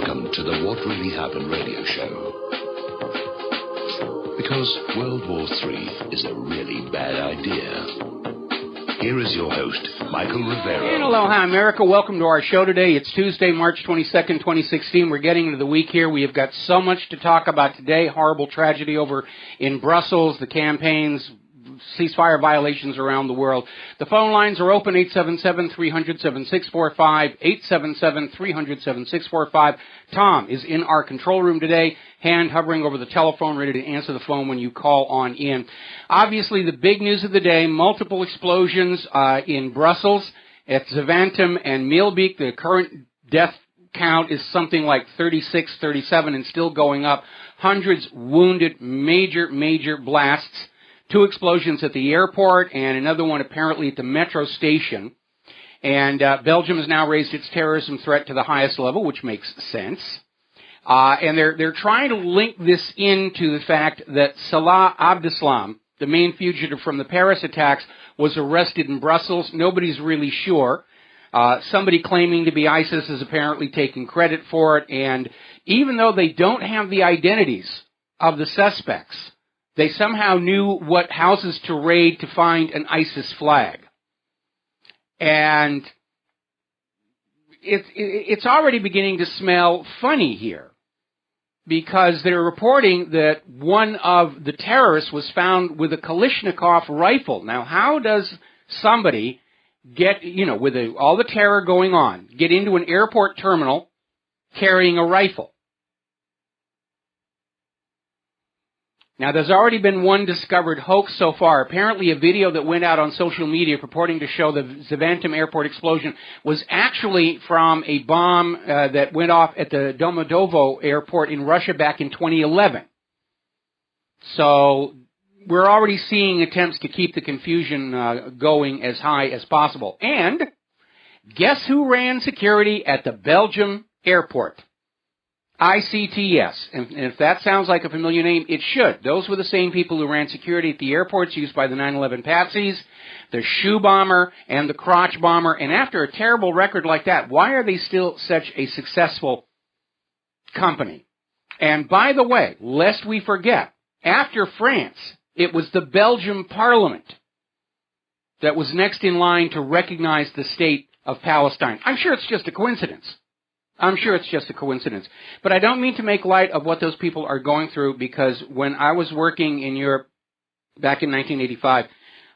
Welcome to the What Really Happened radio show. Because World War III is a really bad idea. Here is your host, Michael Rivero. And aloha, America. Welcome to our show today. It's Tuesday, March 22nd, 2016. We're getting into the week here. We have got so much to talk about today. Horrible tragedy over in Brussels, the campaigns, ceasefire violations around the world. The phone lines are open, 877-300-7645, 877-300-7645. Tom is in our control room today, hand hovering over the telephone, ready to answer the phone when you call on in. Obviously, the big news of the day, multiple explosions in Brussels, at Zaventem and Mielbeek. The current death count is something like 36, 37, and still going up. Hundreds wounded, major blasts. 2 explosions at the airport and another one apparently at the metro station. And Belgium has now raised its terrorism threat to the highest level, which makes sense. And they're trying to link this into the fact that Salah Abdeslam, the main fugitive from the Paris attacks, was arrested in Brussels. Nobody's really sure. Somebody claiming to be ISIS is apparently taking credit for it. And even though they don't have the identities of the suspects, they somehow knew what houses to raid to find an ISIS flag. And it's already beginning to smell funny here, because they're reporting that one of the terrorists was found with a Kalashnikov rifle. Now, how does somebody get, with all the terror going on, get into an airport terminal carrying a rifle? Now, there's already been one discovered hoax so far. Apparently, a video that went out on social media purporting to show the Zaventem airport explosion was actually from a bomb that went off at the Domodedovo airport in Russia back in 2011. So, we're already seeing attempts to keep the confusion going as high as possible. And guess who ran security at the Belgium airport? ICTS, and if that sounds like a familiar name, it should. Those were the same people who ran security at the airports used by the 9/11 patsies, the shoe bomber, and the crotch bomber. And after a terrible record like that, why are they still such a successful company? And by the way, lest we forget, after France, it was the Belgian Parliament that was next in line to recognize the state of Palestine. I'm sure it's just a coincidence. But I don't mean to make light of what those people are going through, because when I was working in Europe back in 1985,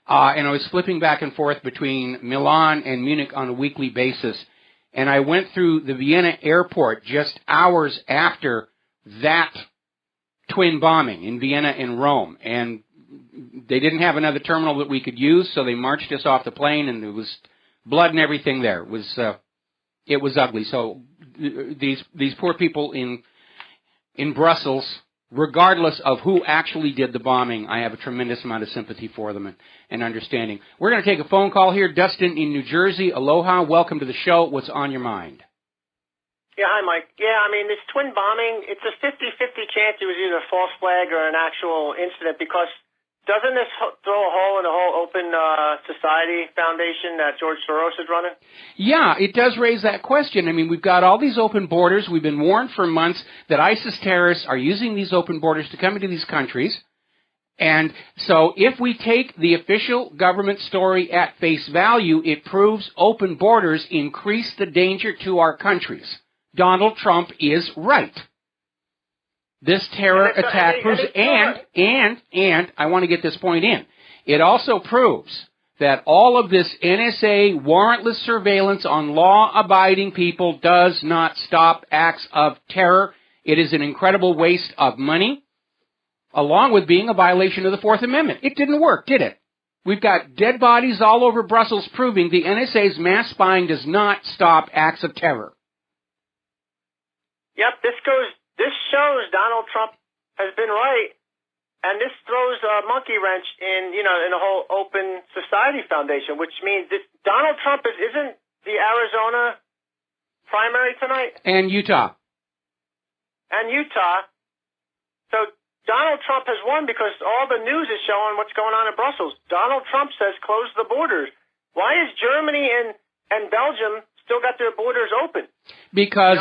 and I was flipping back and forth between Milan and Munich on a weekly basis, and I went through the Vienna airport just hours after that twin bombing in Vienna and Rome, and they didn't have another terminal that we could use, so they marched us off the plane, and there was blood and everything there. It was ugly. So these poor people in Brussels, regardless of who actually did the bombing, I have a tremendous amount of sympathy for them and understanding. We're going to take a phone call here. Dustin in New Jersey. Aloha. Welcome to the show. What's on your mind? Yeah, hi, Mike. Yeah, this twin bombing, it's a 50-50 chance it was either a false flag or an actual incident, because doesn't this throw a hole in the whole Open Society Foundation that George Soros is running? Yeah, it does raise that question. We've got all these open borders. We've been warned for months that ISIS terrorists are using these open borders to come into these countries. And so if we take the official government story at face value, it proves open borders increase the danger to our countries. Donald Trump is right. This terror attack proves, and I want to get this point in, it also proves that all of this NSA warrantless surveillance on law-abiding people does not stop acts of terror. It is an incredible waste of money, along with being a violation of the Fourth Amendment. It didn't work, did it? We've got dead bodies all over Brussels proving the NSA's mass spying does not stop acts of terror. Yep, this shows Donald Trump has been right, and this throws a monkey wrench in the whole Open Society Foundation, which means that Donald Trump isn't the Arizona primary tonight? And Utah. So Donald Trump has won because all the news is showing what's going on in Brussels. Donald Trump says close the borders. Why is Germany and Belgium still got their borders open. Because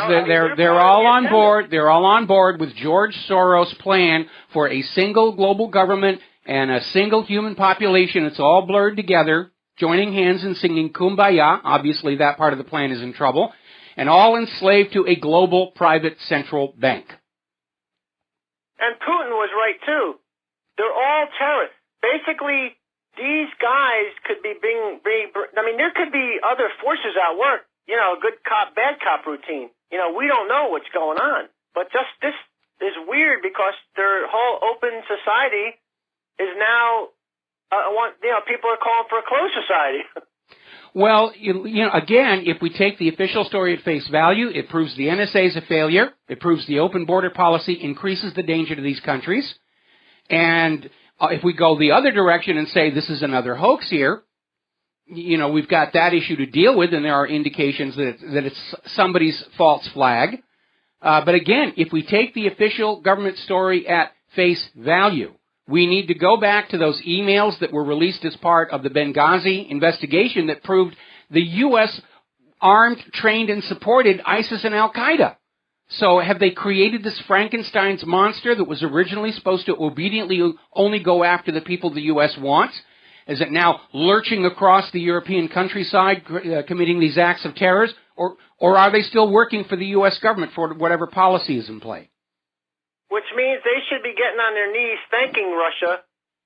they're all on board. They're all on board with George Soros' plan for a single global government and a single human population. It's all blurred together, joining hands and singing Kumbaya. Obviously, that part of the plan is in trouble. And all enslaved to a global private central bank. And Putin was right, too. They're all terrorists. Basically, these guys could be being, I mean, there could be other forces at work. You know, good cop, bad cop routine. You know, we don't know what's going on. But just this is weird because their whole open society is now, people are calling for a closed society. Well, again, if we take the official story at face value, it proves the NSA is a failure. It proves the open border policy increases the danger to these countries. And if we go the other direction and say this is another hoax here, we've got that issue to deal with, and there are indications that it's somebody's false flag. But again, if we take the official government story at face value, we need to go back to those emails that were released as part of the Benghazi investigation that proved the U.S. armed, trained, and supported ISIS and Al-Qaeda. So have they created this Frankenstein's monster that was originally supposed to obediently only go after the people the U.S. wants? Is it now lurching across the European countryside, committing these acts of terror? Or are they still working for the U.S. government for whatever policy is in play? Which means they should be getting on their knees thanking Russia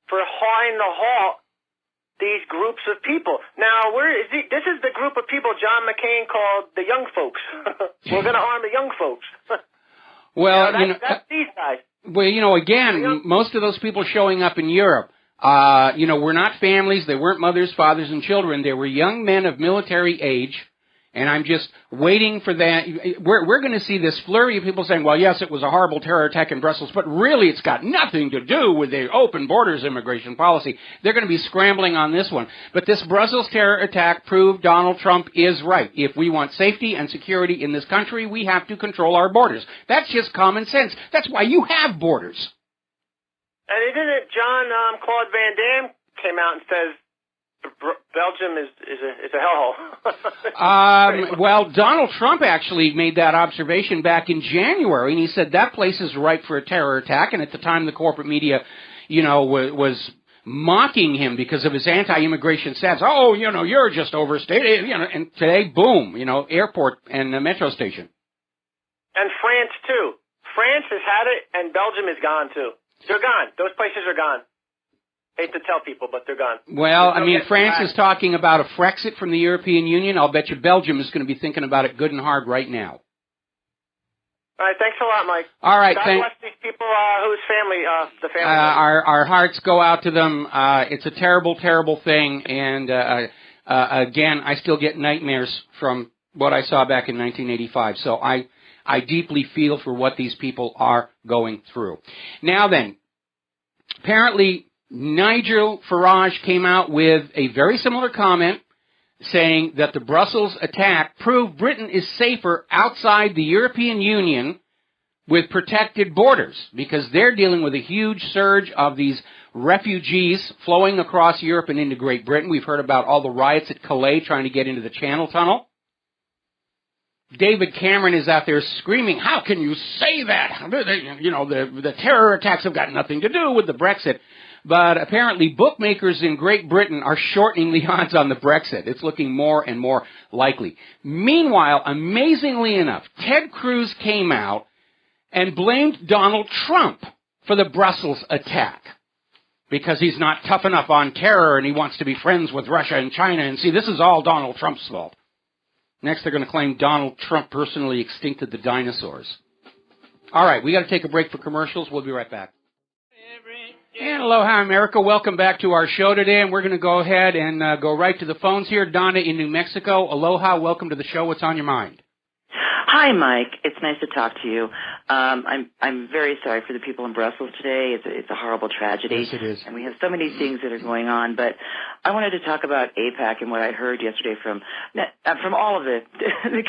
for trying to halt these groups of people. Now, this is the group of people John McCain called the young folks. We're going to arm the young folks. Well, that's these guys. Well, again, most of those people showing up in Europe, were not families. They weren't mothers, fathers, and children. They were young men of military age. And I'm just waiting for that. We're going to see this flurry of people saying, well, yes, it was a horrible terror attack in Brussels, but really it's got nothing to do with the open borders immigration policy. They're going to be scrambling on this one. But this Brussels terror attack proved Donald Trump is right. If we want safety and security in this country, we have to control our borders. That's just common sense. That's why you have borders. And isn't it Claude Van Damme came out and says, Belgium is a hellhole. Well, Donald Trump actually made that observation back in January, and he said that place is ripe for a terror attack. And at the time, the corporate media, was mocking him because of his anti-immigration stance. Oh, you're just overstated. And today, boom, airport and metro station. And France too. France has had it, and Belgium is gone too. They're gone. Those places are gone. Hate to tell people, but they're gone. Well, France is talking about a Frexit from the European Union. I'll bet you Belgium is going to be thinking about it good and hard right now. All right, thanks a lot, Mike. All right, God bless these people whose family, the family. Our hearts go out to them. It's a terrible, terrible thing, and again, I still get nightmares from what I saw back in 1985. So I deeply feel for what these people are going through. Now then, apparently Nigel Farage came out with a very similar comment saying that the Brussels attack proved Britain is safer outside the European Union with protected borders because they're dealing with a huge surge of these refugees flowing across Europe and into Great Britain. We've heard about all the riots at Calais trying to get into the Channel Tunnel. David Cameron is out there screaming, how can you say that? The terror attacks have got nothing to do with the Brexit. But apparently bookmakers in Great Britain are shortening the odds on the Brexit. It's looking more and more likely. Meanwhile, amazingly enough, Ted Cruz came out and blamed Donald Trump for the Brussels attack because he's not tough enough on terror and he wants to be friends with Russia and China. And see, this is all Donald Trump's fault. Next, they're going to claim Donald Trump personally extincted the dinosaurs. All right, we got to take a break for commercials. We'll be right back. And aloha, America. Welcome back to our show today, and we're going to go ahead and go right to the phones here. Donna in New Mexico. Aloha. Welcome to the show. What's on your mind? Hi, Mike. It's nice to talk to you. I'm very sorry for the people in Brussels today. It's a horrible tragedy. Yes, it is. And we have so many things that are going on. But I wanted to talk about AIPAC and what I heard yesterday from all of the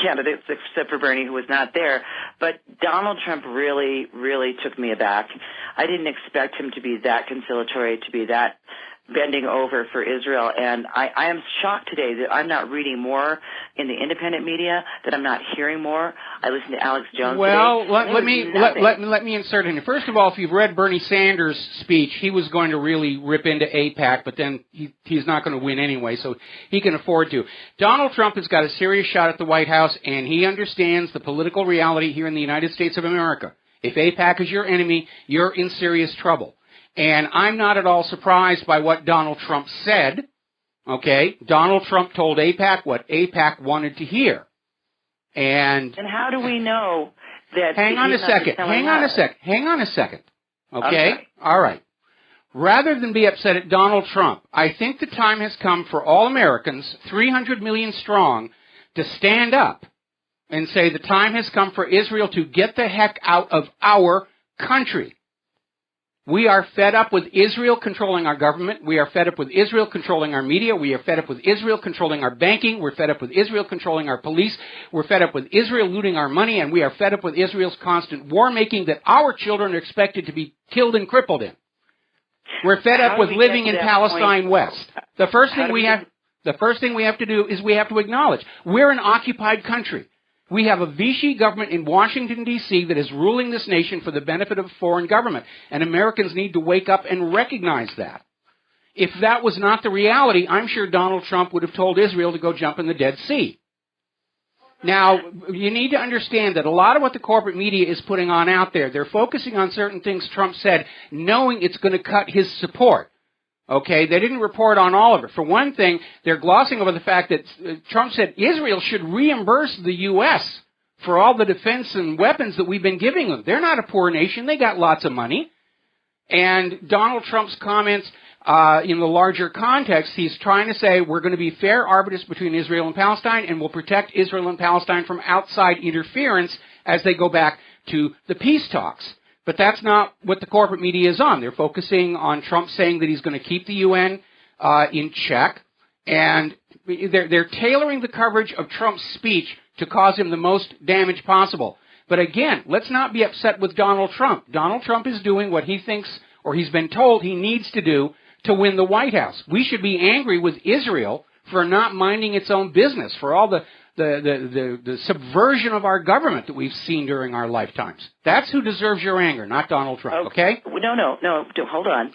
candidates, except for Bernie, who was not there. But Donald Trump really, really took me aback. I didn't expect him to be that conciliatory, to be that bending over for Israel. And I am shocked today that I'm not reading more in the independent media, that I'm not hearing more. I listened to Alex Jones today. Let me insert in. First of all, if you've read Bernie Sanders' speech, he was going to really rip into AIPAC, but then he's not going to win anyway, so he can afford to. Donald Trump has got a serious shot at the White House, and he understands the political reality here in the United States of America. If AIPAC is your enemy, you're in serious trouble. And I'm not at all surprised by what Donald Trump said. Okay? Donald Trump told AIPAC what AIPAC wanted to hear. And how do we know that... Hang on a second. Okay? All right. Rather than be upset at Donald Trump, I think the time has come for all Americans, 300 million strong, to stand up and say the time has come for Israel to get the heck out of our country. We are fed up with Israel controlling our government. We are fed up with Israel controlling our media. We are fed up with Israel controlling our banking. We're fed up with Israel controlling our police. We're fed up with Israel looting our money. And we are fed up with Israel's constant war-making that our children are expected to be killed and crippled in. We're fed up with living in Palestine West. The first thing we have to do is we have to acknowledge we're an occupied country. We have a Vichy government in Washington, D.C. that is ruling this nation for the benefit of a foreign government, and Americans need to wake up and recognize that. If that was not the reality, I'm sure Donald Trump would have told Israel to go jump in the Dead Sea. Now, you need to understand that a lot of what the corporate media is putting on out there, they're focusing on certain things Trump said, knowing it's going to cut his support. Okay, they didn't report on all of it. For one thing, they're glossing over the fact that Trump said Israel should reimburse the U.S. for all the defense and weapons that we've been giving them. They're not a poor nation. They got lots of money. And Donald Trump's comments in the larger context, he's trying to say we're going to be fair arbiters between Israel and Palestine, and we'll protect Israel and Palestine from outside interference as they go back to the peace talks. But that's not what the corporate media is on. They're focusing on Trump saying that he's going to keep the UN in check, and they're tailoring the coverage of Trump's speech to cause him the most damage possible. But again, let's not be upset with Donald Trump. Donald Trump is doing what he thinks, or he's been told he needs to do to win the White House. We should be angry with Israel for not minding its own business, for all the subversion of our government that we've seen during our lifetimes. That's who deserves your anger, not Donald Trump, okay? No, hold on.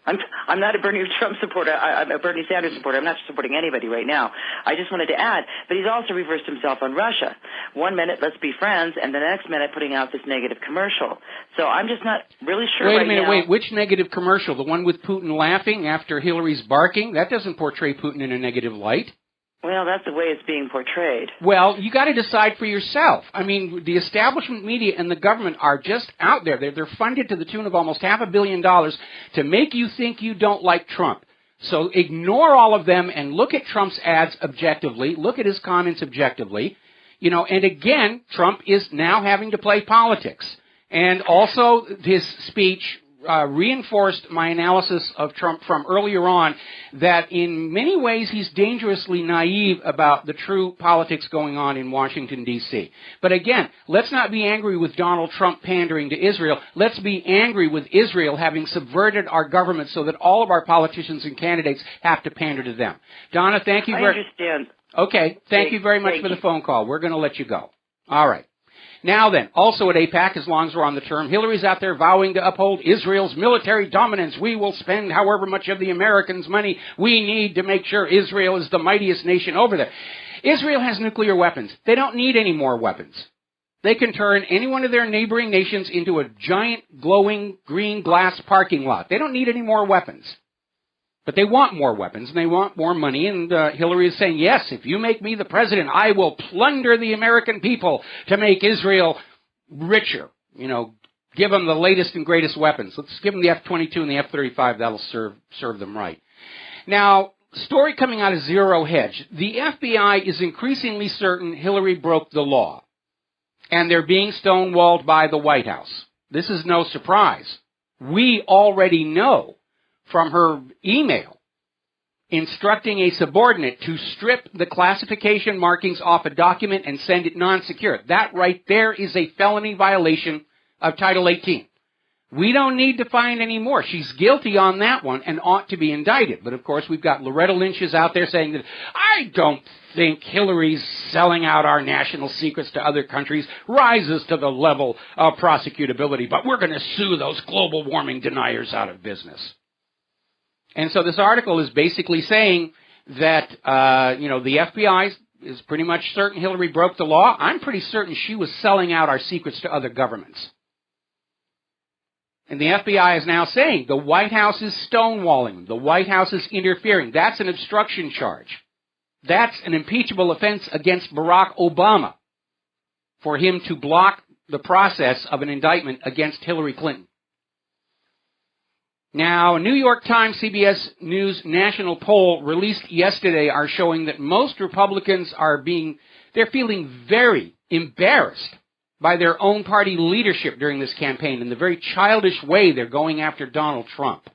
I'm not a Bernie Trump supporter. I'm a Bernie Sanders supporter. I'm not supporting anybody right now. I just wanted to add, but he's also reversed himself on Russia. 1 minute, let's be friends, and the next minute putting out this negative commercial. So I'm just not really sure Wait a minute, which negative commercial? The one with Putin laughing after Hillary's barking? That doesn't portray Putin in a negative light. Well, that's the way it's being portrayed. Well, you got to decide for yourself. I mean, the establishment media and the government are just out there. They're funded to the tune of almost $500 million to make you think you don't like Trump. So ignore all of them and look at Trump's ads objectively. Look at his comments objectively. You know, and again, Trump is now having to play politics. And also, his speech reinforced my analysis of Trump from earlier on, that in many ways he's dangerously naive about the true politics going on in Washington, D.C. But again, let's not be angry with Donald Trump pandering to Israel. Let's be angry with Israel having subverted our government so that all of our politicians and candidates have to pander to them. Donna, thank you very much. I understand. Okay, thank you very much for the phone call. We're going to let you go. All right. Now then, also at AIPAC, as long as we're on the term, Hillary's out there vowing to uphold Israel's military dominance. We will spend however much of the Americans' money we need to make sure Israel is the mightiest nation over there. Israel has nuclear weapons. They don't need any more weapons. They can turn any one of their neighboring nations into a giant glowing green glass parking lot. They don't need any more weapons. But they want more weapons, and they want more money, and Hillary is saying, yes, if you make me the president, I will plunder the American people to make Israel richer. You know, give them the latest and greatest weapons. Let's give them the F-22 and the F-35. That'll serve them right. Now, story coming out of Zero Hedge. The FBI is increasingly certain Hillary broke the law, and they're being stonewalled by the White House. This is no surprise. We already know from her email instructing a subordinate to strip the classification markings off a document and send it non-secure. That right there is a felony violation of Title 18. We don't need to find any more. She's guilty on that one and ought to be indicted. But, of course, we've got Loretta Lynch's out there saying that, I don't think Hillary's selling out our national secrets to other countries rises to the level of prosecutability, but we're going to sue those global warming deniers out of business. And so this article is basically saying that, the FBI is pretty much certain Hillary broke the law. I'm pretty certain she was selling out our secrets to other governments. And the FBI is now saying the White House is stonewalling. The White House is interfering. That's an obstruction charge. That's an impeachable offense against Barack Obama for him to block the process of an indictment against Hillary Clinton. Now, a New York Times CBS News national poll released yesterday are showing that most Republicans they're feeling very embarrassed by their own party leadership during this campaign in the very childish way they're going after Donald Trump.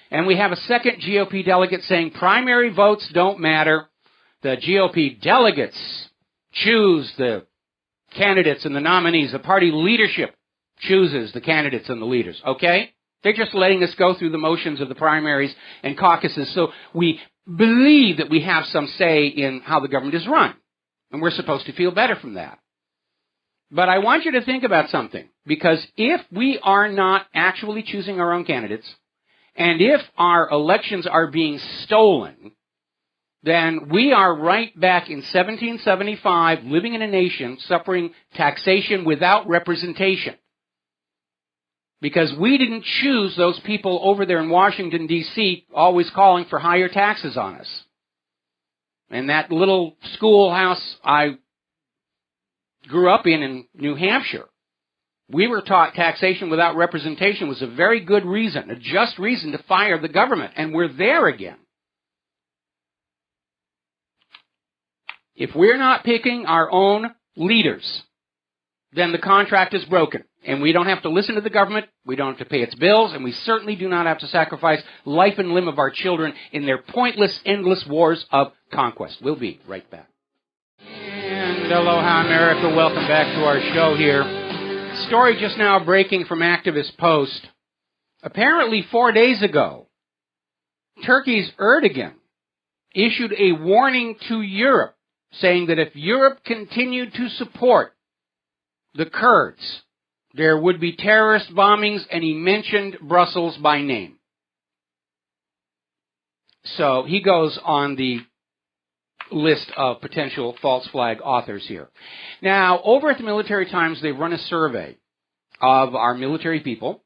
And we have a second GOP delegate saying primary votes don't matter. The GOP delegates choose the candidates and the nominees. The party leadership chooses the candidates and the leaders, okay? They're just letting us go through the motions of the primaries and caucuses, so we believe that we have some say in how the government is run. And we're supposed to feel better from that. But I want you to think about something, because if we are not actually choosing our own candidates, and if our elections are being stolen, then we are right back in 1775, living in a nation suffering taxation without representation. Because we didn't choose those people over there in Washington, D.C., always calling for higher taxes on us. And that little schoolhouse I grew up in New Hampshire, we were taught taxation without representation was a very good reason, a just reason to fire the government, and we're there again. If we're not picking our own leaders, then the contract is broken, and we don't have to listen to the government, we don't have to pay its bills, and we certainly do not have to sacrifice life and limb of our children in their pointless, endless wars of conquest. We'll be right back. And aloha, America. Welcome back to our show here. Story just now breaking from Activist Post. Apparently 4 days ago, Turkey's Erdogan issued a warning to Europe, saying that if Europe continued to support the Kurds, there would be terrorist bombings, and he mentioned Brussels by name. So he goes on the list of potential false flag authors here. Now, over at the Military Times, they run a survey of our military people,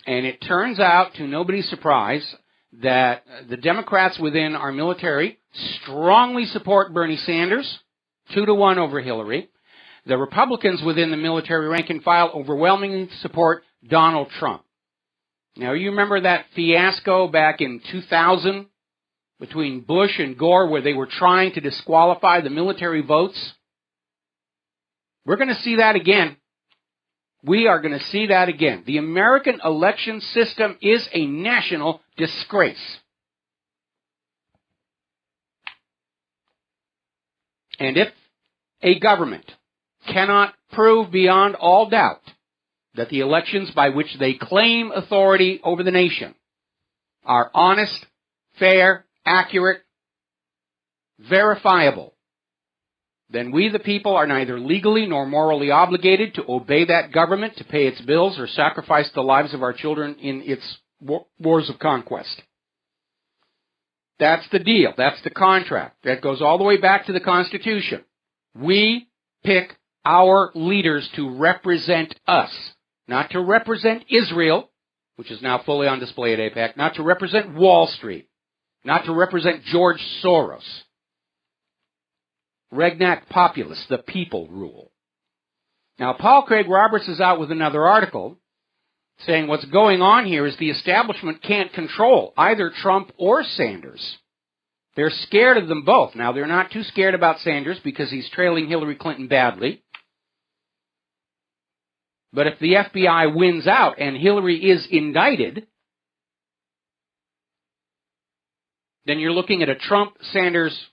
and it turns out, to nobody's surprise, that the Democrats within our military strongly support Bernie Sanders, 2-1 over Hillary. The Republicans within the military rank and file overwhelmingly support Donald Trump. Now, you remember that fiasco back in 2000 between Bush and Gore where they were trying to disqualify the military votes? We're going to see that again. We are going to see that again. The American election system is a national disgrace. And if a government cannot prove beyond all doubt that the elections by which they claim authority over the nation are honest, fair, accurate, verifiable, then we the people are neither legally nor morally obligated to obey that government, to pay its bills, or sacrifice the lives of our children in its wars of conquest. That's the deal. That's the contract. That goes all the way back to the Constitution. We pick our leaders to represent us, not to represent Israel, which is now fully on display at AIPAC, not to represent Wall Street, not to represent George Soros. Regnac populists, the people rule. Now, Paul Craig Roberts is out with another article saying what's going on here is the establishment can't control either Trump or Sanders. They're scared of them both. Now, they're not too scared about Sanders because he's trailing Hillary Clinton badly. But if the FBI wins out and Hillary is indicted, then you're looking at a Trump-Sanders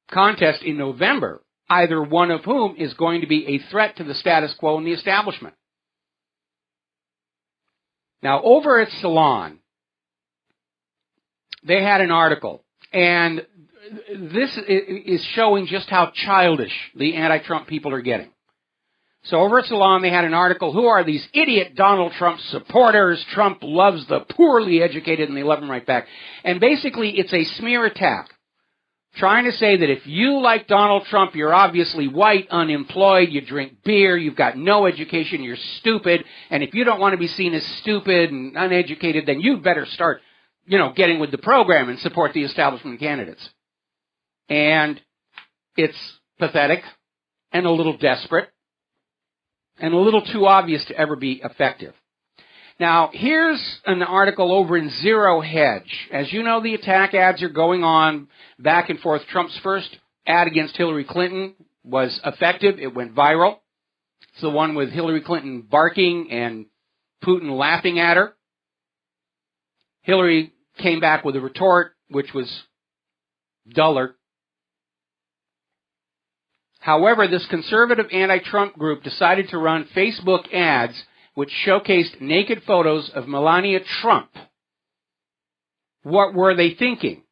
contest in November, either one of whom is going to be a threat to the status quo and the establishment. Now, over at Salon, they had an article, and this is showing just how childish the anti-Trump people are getting. So over at Salon, they had an article, who are these idiot Donald Trump supporters? Trump loves the poorly educated, and they love him right back. And basically, it's a smear attack, trying to say that if you like Donald Trump, you're obviously white, unemployed, you drink beer, you've got no education, you're stupid, and if you don't want to be seen as stupid and uneducated, then you'd better start, getting with the program and support the establishment candidates. And it's pathetic and a little desperate and a little too obvious to ever be effective. Now, here's an article over in Zero Hedge. As you know, the attack ads are going on back and forth. Trump's first ad against Hillary Clinton was effective. It went viral. It's the one with Hillary Clinton barking and Putin laughing at her. Hillary came back with a retort, which was duller. However, this conservative anti-Trump group decided to run Facebook ads which showcased naked photos of Melania Trump. What were they thinking?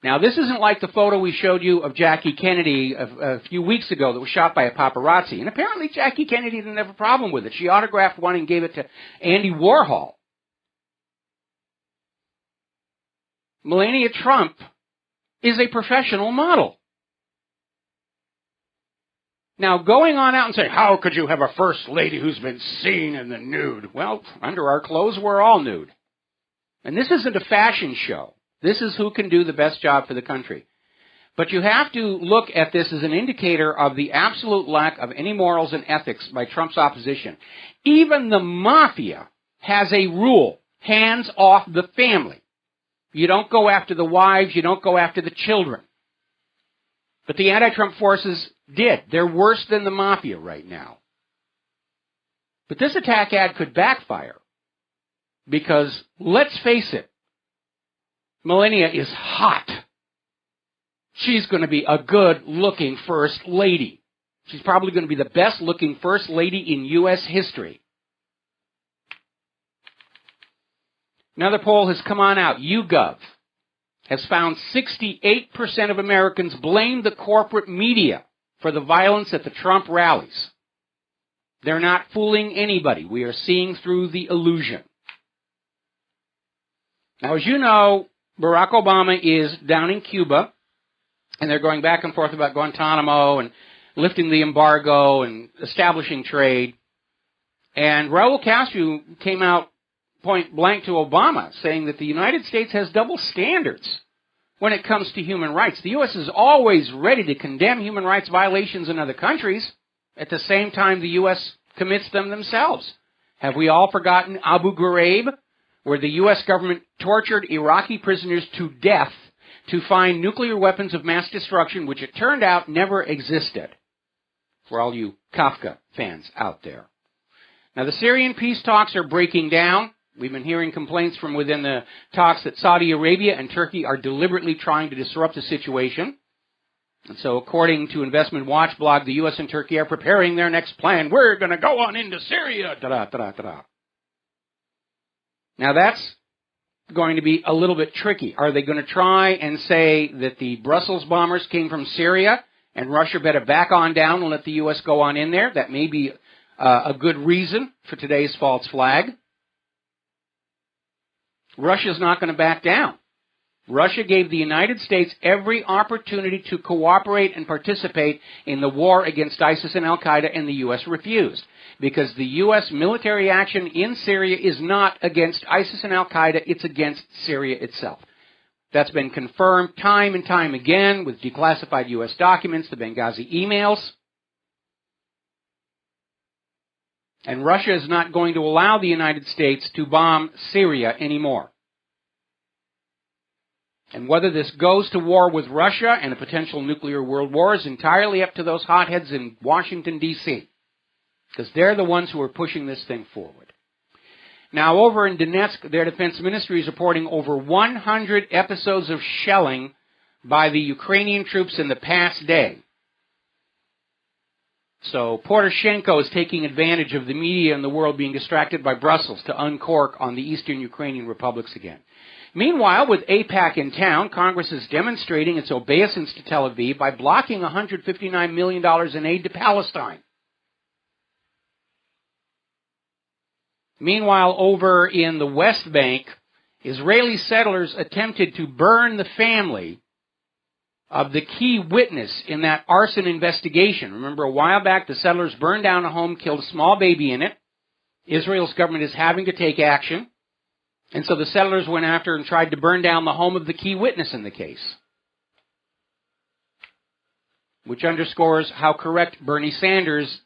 Now, this isn't like the photo we showed you of Jackie Kennedy a few weeks ago that was shot by a paparazzi. And apparently Jackie Kennedy didn't have a problem with it. She autographed one and gave it to Andy Warhol. Melania Trump is a professional model. Now, going on out and saying, how could you have a first lady who's been seen in the nude? Well, under our clothes, we're all nude. And this isn't a fashion show. This is who can do the best job for the country. But you have to look at this as an indicator of the absolute lack of any morals and ethics by Trump's opposition. Even the mafia has a rule: hands off the family. You don't go after the wives, you don't go after the children. But the anti-Trump forces did. They're worse than the mafia right now. But this attack ad could backfire because, let's face it, Melania is hot. She's going to be a good-looking first lady. She's probably going to be the best-looking first lady in U.S. history. Another poll has come on out. YouGov has found 68% of Americans blame the corporate media for the violence at the Trump rallies. They're not fooling anybody. We are seeing through the illusion. Now, as you know, Barack Obama is down in Cuba, and they're going back and forth about Guantanamo and lifting the embargo and establishing trade. And Raul Castro came out point blank to Obama, saying that the United States has double standards when it comes to human rights. The U.S. is always ready to condemn human rights violations in other countries. At the same time, the U.S. commits them themselves. Have we all forgotten Abu Ghraib, where the U.S. government tortured Iraqi prisoners to death to find nuclear weapons of mass destruction, which it turned out never existed? For all you Kafka fans out there. Now, the Syrian peace talks are breaking down. We've been hearing complaints from within the talks that Saudi Arabia and Turkey are deliberately trying to disrupt the situation. And so, according to Investment Watch blog, the U.S. and Turkey are preparing their next plan. We're going to go on into Syria. Now, that's going to be a little bit tricky. Are they going to try and say that the Brussels bombers came from Syria and Russia better back on down and let the U.S. go on in there? That may be a good reason for today's false flag. Russia's not going to back down. Russia gave the United States every opportunity to cooperate and participate in the war against ISIS and Al-Qaeda, and the U.S. refused. Because the U.S. military action in Syria is not against ISIS and Al-Qaeda, it's against Syria itself. That's been confirmed time and time again with declassified U.S. documents, the Benghazi emails. And Russia is not going to allow the United States to bomb Syria anymore. And whether this goes to war with Russia and a potential nuclear world war is entirely up to those hotheads in Washington, D.C., because they're the ones who are pushing this thing forward. Now, over in Donetsk, their defense ministry is reporting over 100 episodes of shelling by the Ukrainian troops in the past day. So Poroshenko is taking advantage of the media and the world being distracted by Brussels to uncork on the eastern Ukrainian republics again. Meanwhile, with AIPAC in town, Congress is demonstrating its obeisance to Tel Aviv by blocking $159 million in aid to Palestine. Meanwhile, over in the West Bank, Israeli settlers attempted to burn the family of the key witness in that arson investigation. Remember, a while back, the settlers burned down a home, killed a small baby in it. Israel's government is having to take action. And so the settlers went after and tried to burn down the home of the key witness in the case, which underscores how correct Bernie Sanders'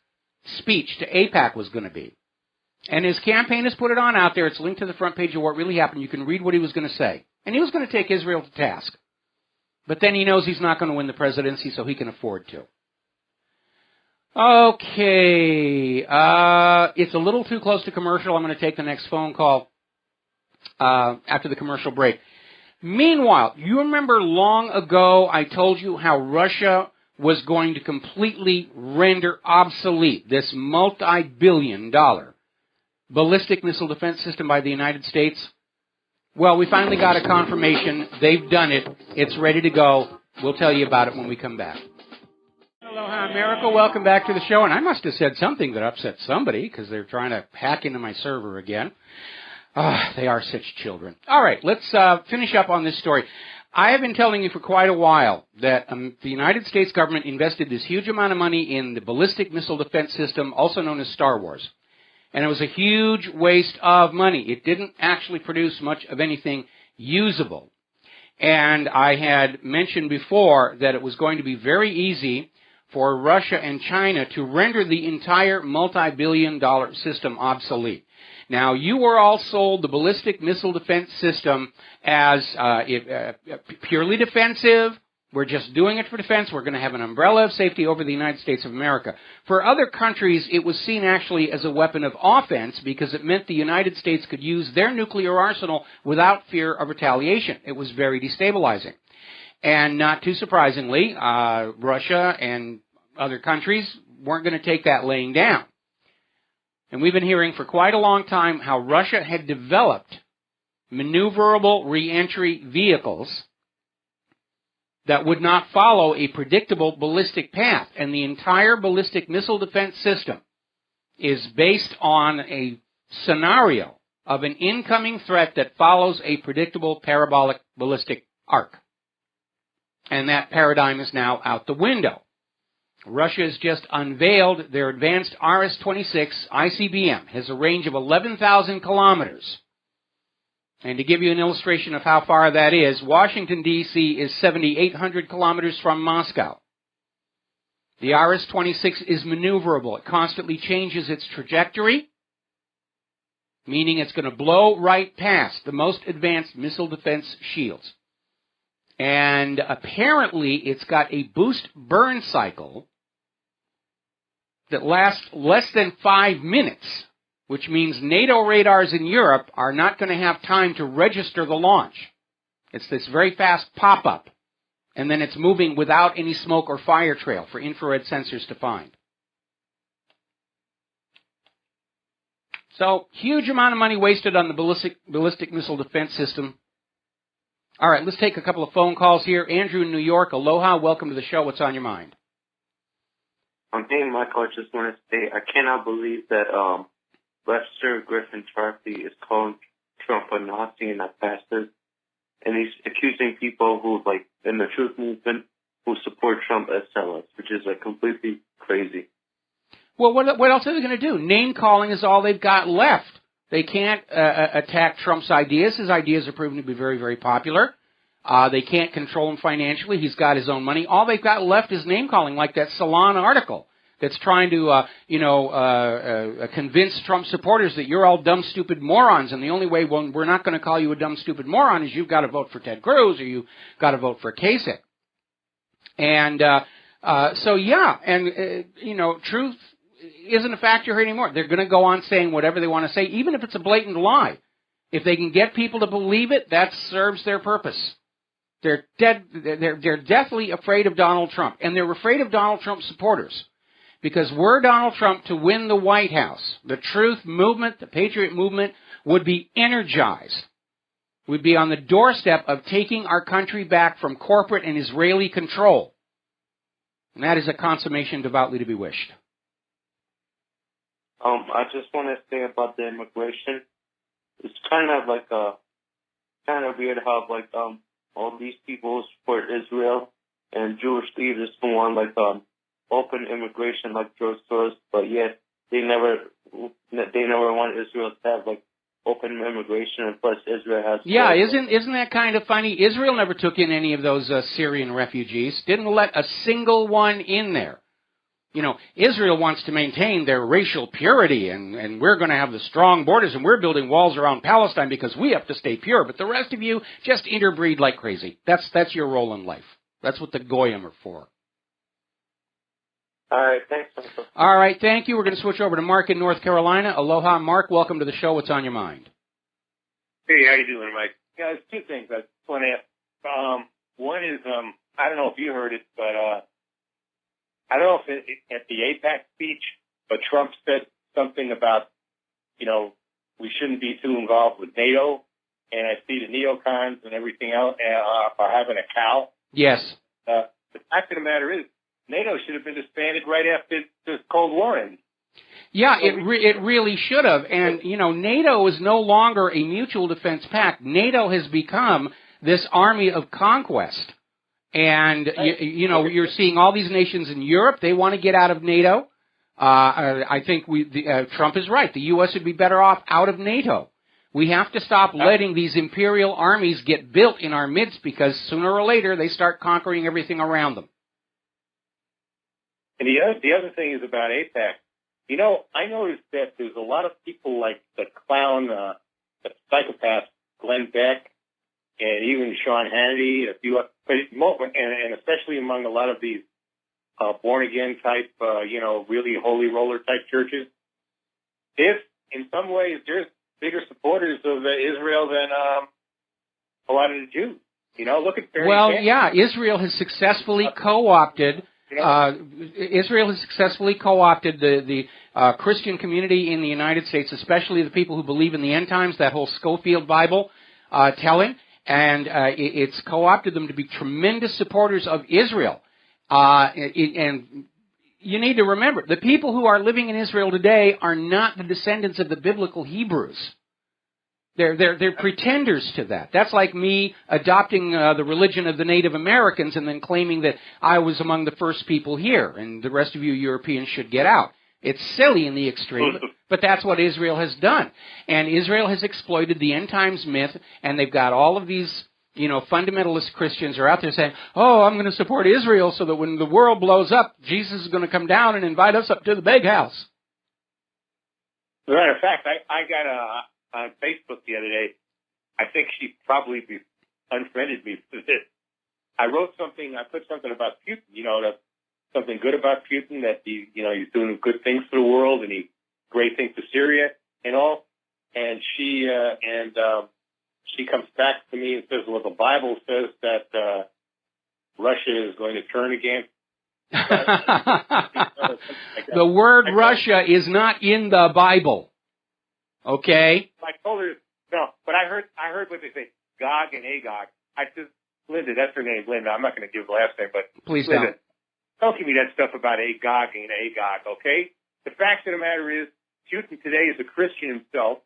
speech to AIPAC was going to be. And his campaign has put it on out there. It's linked to the front page of What Really Happened. You can read what he was going to say. And he was going to take Israel to task. But then he knows he's not going to win the presidency, so he can afford to. Okay. It's a little too close to commercial. I'm going to take the next phone call after the commercial break. Meanwhile, you remember long ago I told you how Russia was going to completely render obsolete this multi-billion-dollar ballistic missile defense system by the United States? Well, we finally got a confirmation. They've done it. It's ready to go. We'll tell you about it when we come back. Aloha, America. Welcome back to the show. And I must have said something that upset somebody because they're trying to hack into my server again. They are such children. All right, let's finish up on this story. I have been telling you for quite a while that the United States government invested this huge amount of money in the ballistic missile defense system, also known as Star Wars. And it was a huge waste of money. It didn't actually produce much of anything usable. And I had mentioned before that it was going to be very easy for Russia and China to render the entire multi-billion-dollar system obsolete. Now, you were all sold the ballistic missile defense system as purely defensive. We're just doing it for defense. We're going to have an umbrella of safety over the United States of America. For other countries, it was seen actually as a weapon of offense because it meant the United States could use their nuclear arsenal without fear of retaliation. It was very destabilizing. And not too surprisingly, Russia and other countries weren't going to take that laying down. And we've been hearing for quite a long time how Russia had developed maneuverable reentry vehicles that would not follow a predictable ballistic path. And the entire ballistic missile defense system is based on a scenario of an incoming threat that follows a predictable parabolic ballistic arc. And that paradigm is now out the window. Russia has just unveiled their advanced RS-26 ICBM. Has a range of 11,000 kilometers. And to give you an illustration of how far that is, Washington, D.C. is 7,800 kilometers from Moscow. The RS-26 is maneuverable. It constantly changes its trajectory, meaning it's going to blow right past the most advanced missile defense shields. And apparently it's got a boost burn cycle that lasts less than 5 minutes, which means NATO radars in Europe are not going to have time to register the launch. It's this very fast pop-up, and then it's moving without any smoke or fire trail for infrared sensors to find. So, huge amount of money wasted on the ballistic missile defense system. All right, let's take a couple of phone calls here. Andrew in New York, aloha, welcome to the show. What's on your mind? Hey, Michael, I just want to say I cannot believe that Lester Griffin Tarpley is calling Trump a Nazi and a bastard, and he's accusing people who, like, in the truth movement, who support Trump as sellouts, which is, like, completely crazy. Well, what else are they going to do? Name-calling is all they've got left. They can't attack Trump's ideas. His ideas are proven to be very, very popular. They can't control him financially. He's got his own money. All they've got left is name-calling, like that Salon article that's trying to, convince Trump supporters that you're all dumb, stupid morons, and the only way we're not going to call you a dumb, stupid moron is you've got to vote for Ted Cruz or you've got to vote for Kasich. And truth isn't a factor here anymore. They're going to go on saying whatever they want to say, even if it's a blatant lie. If they can get people to believe it, that serves their purpose. They're deathly afraid of Donald Trump, and they're afraid of Donald Trump's supporters. Because were Donald Trump to win the White House, the truth movement, the patriot movement, would be energized. We'd be on the doorstep of taking our country back from corporate and Israeli control. And that is a consummation devoutly to be wished. I just want to say about the immigration. It's kind of like kind of weird how all these people support Israel and Jewish leaders who want open immigration like George Soros, but yet they never want Israel to have open immigration, and plus Israel has. Yeah, isn't that kind of funny? Israel never took in any of those Syrian refugees. Didn't let a single one in there. You know, Israel wants to maintain their racial purity, and we're going to have the strong borders, and we're building walls around Palestine because we have to stay pure. But the rest of you just interbreed like crazy. That's your role in life. That's what the Goyim are for. All right, thanks, Michael. All right, thank you. We're going to switch over to Mark in North Carolina. Aloha, Mark. Welcome to the show. What's on your mind? Hey, how you doing, Mike? Yeah, there's two things I want to ask. One is, I don't know if you heard it, but I don't know if at the APAC speech, but Trump said something about, we shouldn't be too involved with NATO, and I see the neocons and everything else are having a cow. Yes. The fact of the matter is, NATO should have been disbanded right after the Cold War ended. Yeah, it really should have. And, NATO is no longer a mutual defense pact. NATO has become this army of conquest. And, you're seeing all these nations in Europe. They want to get out of NATO. I think Trump is right. The U.S. would be better off out of NATO. We have to stop letting these imperial armies get built in our midst because sooner or later they start conquering everything around them. And the other thing is about APAC. I noticed that there's a lot of people like the clown, the psychopath Glenn Beck, and even Sean Hannity, and especially among a lot of these born-again type, really holy roller type churches. If, in some ways, there's bigger supporters of Israel than a lot of the Jews. Look at Bernie Sanders. Yeah, Israel has successfully co-opted the Christian community in the United States, especially the people who believe in the end times, that whole Schofield Bible telling, and it's co-opted them to be tremendous supporters of Israel. And you need to remember, the people who are living in Israel today are not the descendants of the biblical Hebrews. They're pretenders to that. That's like me adopting the religion of the Native Americans and then claiming that I was among the first people here, and the rest of you Europeans should get out. It's silly in the extreme, but that's what Israel has done. And Israel has exploited the end times myth, and they've got all of these, fundamentalist Christians are out there saying, oh, I'm going to support Israel so that when the world blows up, Jesus is going to come down and invite us up to the big house. As a matter of fact, I got on Facebook the other day, I think she probably unfriended me for this. I put something about Putin, something good about Putin, that he's doing good things for the world and great things for Syria and all. And she comes back to me and says, well, the Bible says that Russia is going to turn again. The word Russia is not in the Bible. Okay. I told her no, but I heard what they say, Gog and Agog. I said, Linda, that's her name, Linda. I'm not going to give the last name, but please Linda, don't give me that stuff about Agog and Agog. Okay. The fact of the matter is, Putin today is a Christian himself.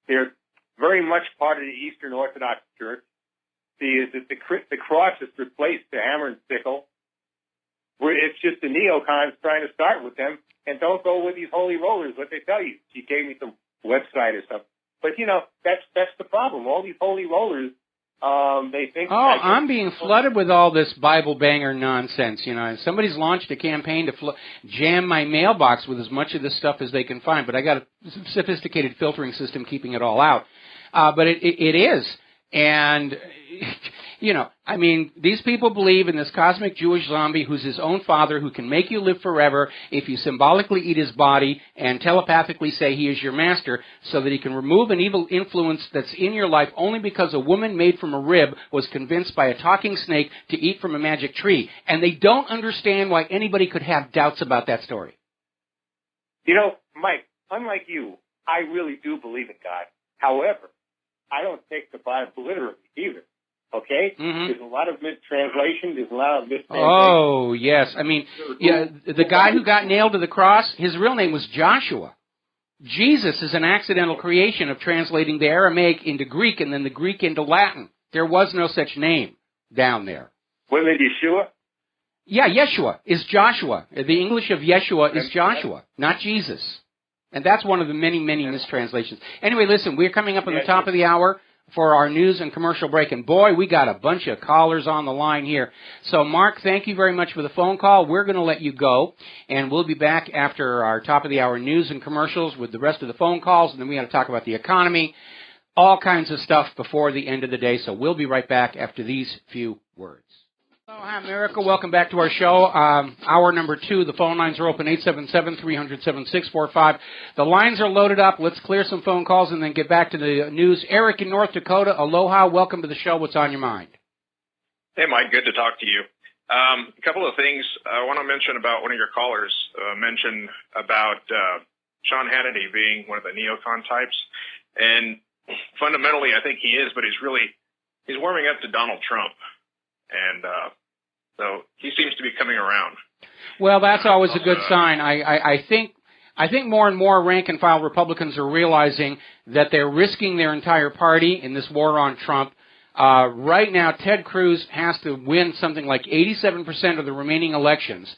They're very much part of the Eastern Orthodox Church. The cross has replaced the hammer and sickle. It's just the neocons trying to start with them, and don't go with these holy rollers. What they tell you. She gave me some website or something. But that's the problem. All these holy rollers, they think. Oh, I'm being flooded with all this Bible banger nonsense. Somebody's launched a campaign to jam my mailbox with as much of this stuff as they can find. But I got a sophisticated filtering system keeping it all out. But it is. And, you know, I mean, these people believe in this cosmic Jewish zombie who's his own father, who can make you live forever if you symbolically eat his body and telepathically say he is your master, so that he can remove an evil influence that's in your life only because a woman made from a rib was convinced by a talking snake to eat from a magic tree. And they don't understand why anybody could have doubts about that story. You know, Mike, unlike you, I really do believe in God. However, I don't take the Bible literally either. Okay? Mm-hmm. There's a lot of mistranslation. There's a lot of mistranslation. Oh, yes. I mean, yeah, the guy who got nailed to the cross, his real name was Joshua. Jesus is an accidental creation of translating the Aramaic into Greek and then the Greek into Latin. There was no such name down there. Wasn't it Yeshua? Yeah, Yeshua is Joshua. The English of Yeshua is Joshua, not Jesus. And that's one of the many, many mistranslations. Anyway, listen, we're coming up on the top of the hour for our news and commercial break. And boy, we got a bunch of callers on the line here. So, Mark, thank you very much for the phone call. We're going to let you go, and we'll be back after our top of the hour news and commercials with the rest of the phone calls, and then we got to talk about the economy, all kinds of stuff before the end of the day. So we'll be right back after these few words. Hello, hi, America. Welcome back to our show. Hour number 2. The phone lines are open, 877-300-7645. The lines are loaded up. Let's clear some phone calls and then get back to the news. Eric in North Dakota, aloha. Welcome to the show. What's on your mind? Hey, Mike. Good to talk to you. A couple of things I want to mention about one of your callers mentioned about Sean Hannity being one of the neocon types. And fundamentally, I think he is, but he's warming up to Donald Trump. And so he seems to be coming around. Well, that's always a good sign. I think more and more rank-and-file Republicans are realizing that they're risking their entire party in this war on Trump. Right now, Ted Cruz has to win something like 87% of the remaining elections,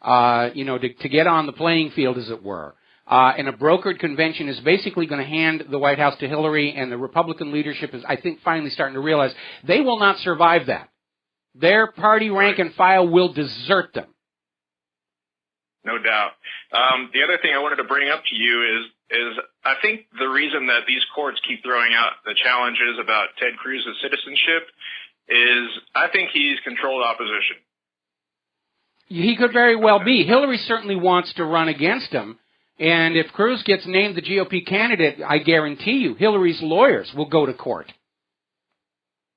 to get on the playing field, as it were. And a brokered convention is basically going to hand the White House to Hillary, and the Republican leadership is, I think, finally starting to realize they will not survive that. Their party rank and file will desert them. No doubt. The other thing I wanted to bring up to you is I think the reason that these courts keep throwing out the challenges about Ted Cruz's citizenship is I think he's controlled opposition. He could very well be. Hillary certainly wants to run against him. And if Cruz gets named the GOP candidate, I guarantee you Hillary's lawyers will go to court.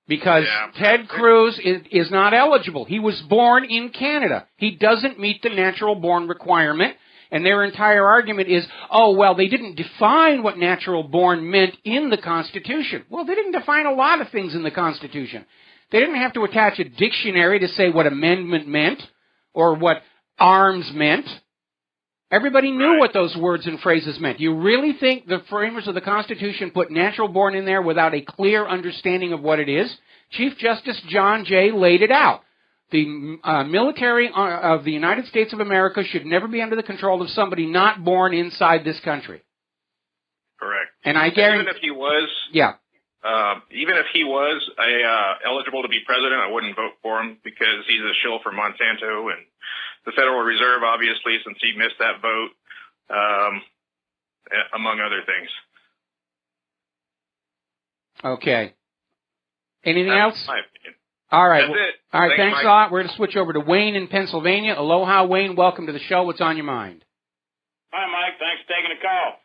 Because Ted Cruz is not eligible. He was born in Canada. He doesn't meet the natural-born requirement, and their entire argument is, they didn't define what natural-born meant in the Constitution. Well, they didn't define a lot of things in the Constitution. They didn't have to attach a dictionary to say what amendment meant or what arms meant. Everybody knew what those words and phrases meant. You really think the framers of the Constitution put natural-born in there without a clear understanding of what it is? Chief Justice John Jay laid it out. The military of the United States of America should never be under the control of somebody not born inside this country. Correct. And I guarantee... Even if he was... eligible to be president, I wouldn't vote for him because he's a shill for Monsanto and the Federal Reserve, obviously, since he missed that vote, among other things. Okay. Anything else? My opinion. All right. That's it. All right, thanks Mike. a lot. We're going to switch over to Wayne in Pennsylvania. Aloha, Wayne. Welcome to the show. What's on your mind? Hi, Mike. Thanks for taking the call.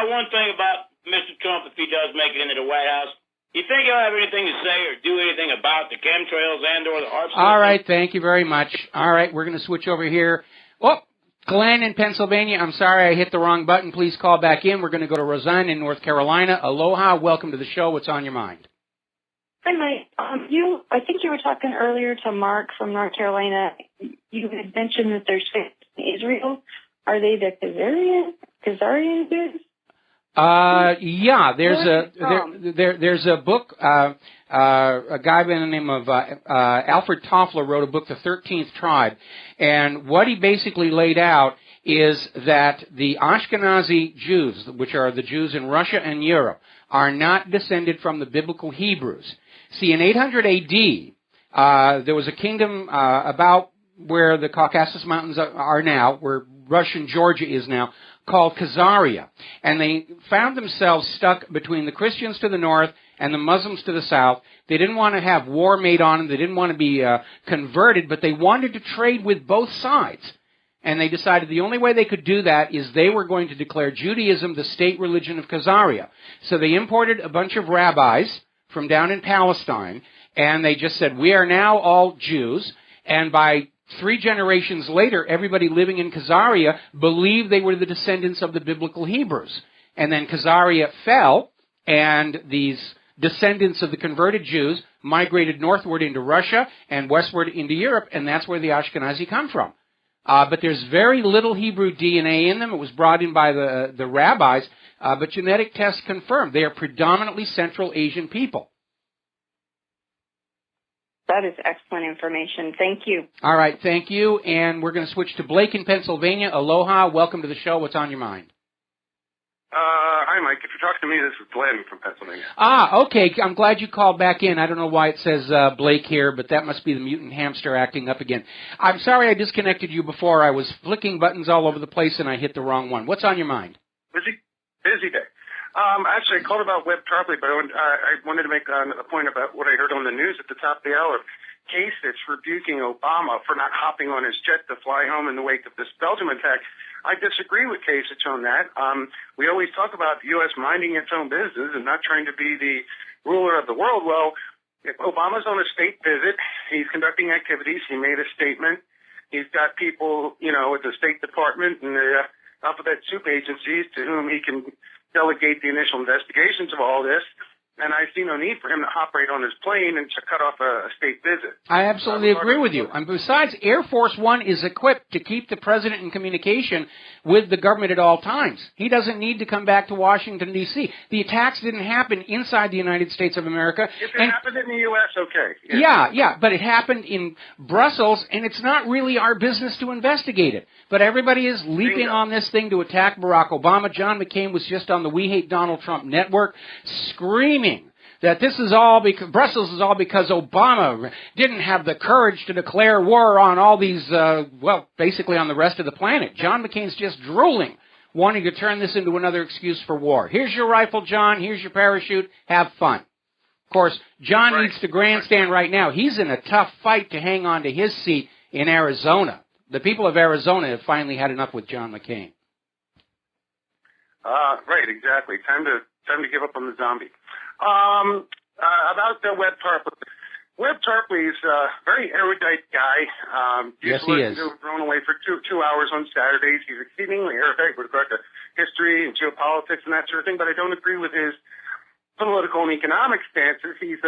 One thing about Mr. Trump, if he does make it into the White House, you think he'll have anything to say or do anything about the chemtrails and or the ARP system? All right, thank you very much. All right, we're going to switch over here. Glenn in Pennsylvania. I'm sorry I hit the wrong button. Please call back in. We're going to go to Roseanne in North Carolina. Aloha, welcome to the show. What's on your mind? Hi, Mike. I think you were talking earlier to Mark from North Carolina. You had mentioned that there's faith in Israel. Are they the Khazarian Jews? There's a book, a guy by the name of Alfred Toffler wrote a book, The 13th Tribe, and what he basically laid out is that the Ashkenazi Jews, which are the Jews in Russia and Europe, are not descended from the biblical Hebrews. See, in 800 A.D., there was a kingdom about where the Caucasus Mountains are now, where Russian Georgia is now, called Khazaria. And they found themselves stuck between the Christians to the north and the Muslims to the south. They didn't want to have war made on them. They didn't want to be converted, but they wanted to trade with both sides. And they decided the only way they could do that is they were going to declare Judaism the state religion of Khazaria. So they imported a bunch of rabbis from down in Palestine, and they just said, we are now all Jews. And by 3 generations later, everybody living in Khazaria believed they were the descendants of the biblical Hebrews. And then Khazaria fell, and these descendants of the converted Jews migrated northward into Russia and westward into Europe, and that's where the Ashkenazi come from. But there's very little Hebrew DNA in them. It was brought in by the rabbis, but genetic tests confirm they are predominantly Central Asian people. That is excellent information. Thank you. All right, thank you. And we're going to switch to Blake in Pennsylvania. Aloha. Welcome to the show. What's on your mind? Hi, Mike. If you're talking to me, this is Glenn from Pennsylvania. Okay. I'm glad you called back in. I don't know why it says Blake here, but that must be the mutant hamster acting up again. I'm sorry I disconnected you before. I was flicking buttons all over the place, and I hit the wrong one. What's on your mind? Busy day. Actually, I called about Webb Tarpley, but I wanted to make a point about what I heard on the news at the top of the hour. Kasich rebuking Obama for not hopping on his jet to fly home in the wake of this Belgium attack. I disagree with Kasich on that. We always talk about the U.S. minding its own business and not trying to be the ruler of the world. Well, if Obama's on a state visit, he's conducting activities, he made a statement, he's got people, at the State Department and the alphabet soup agencies to whom he can delegate the initial investigations of all this. And I see no need for him to hop right on his plane and to cut off a state visit. I absolutely agree with you. And besides, Air Force One is equipped to keep the president in communication with the government at all times. He doesn't need to come back to Washington, D.C. The attacks didn't happen inside the United States of America. If it happened in the U.S., okay. Yeah, but it happened in Brussels, and it's not really our business to investigate it. But everybody is leaping on this thing to attack Barack Obama. John McCain was just on the We Hate Donald Trump network screaming that this is all because Brussels is all because Obama didn't have the courage to declare war on all these, basically on the rest of the planet. John McCain's just drooling, wanting to turn this into another excuse for war. Here's your rifle, John. Here's your parachute. Have fun. Of course, John needs to grandstand right now. He's in a tough fight to hang on to his seat in Arizona. The people of Arizona have finally had enough with John McCain. Right, exactly. Time to give up on the zombie. About the Webb Tarpley. Webb Tarpley is a very erudite guy. Yes, he is. Thrown away for two hours on Saturdays. He's exceedingly erudite with regard to history and geopolitics and that sort of thing, but I don't agree with his political and economic stances. He's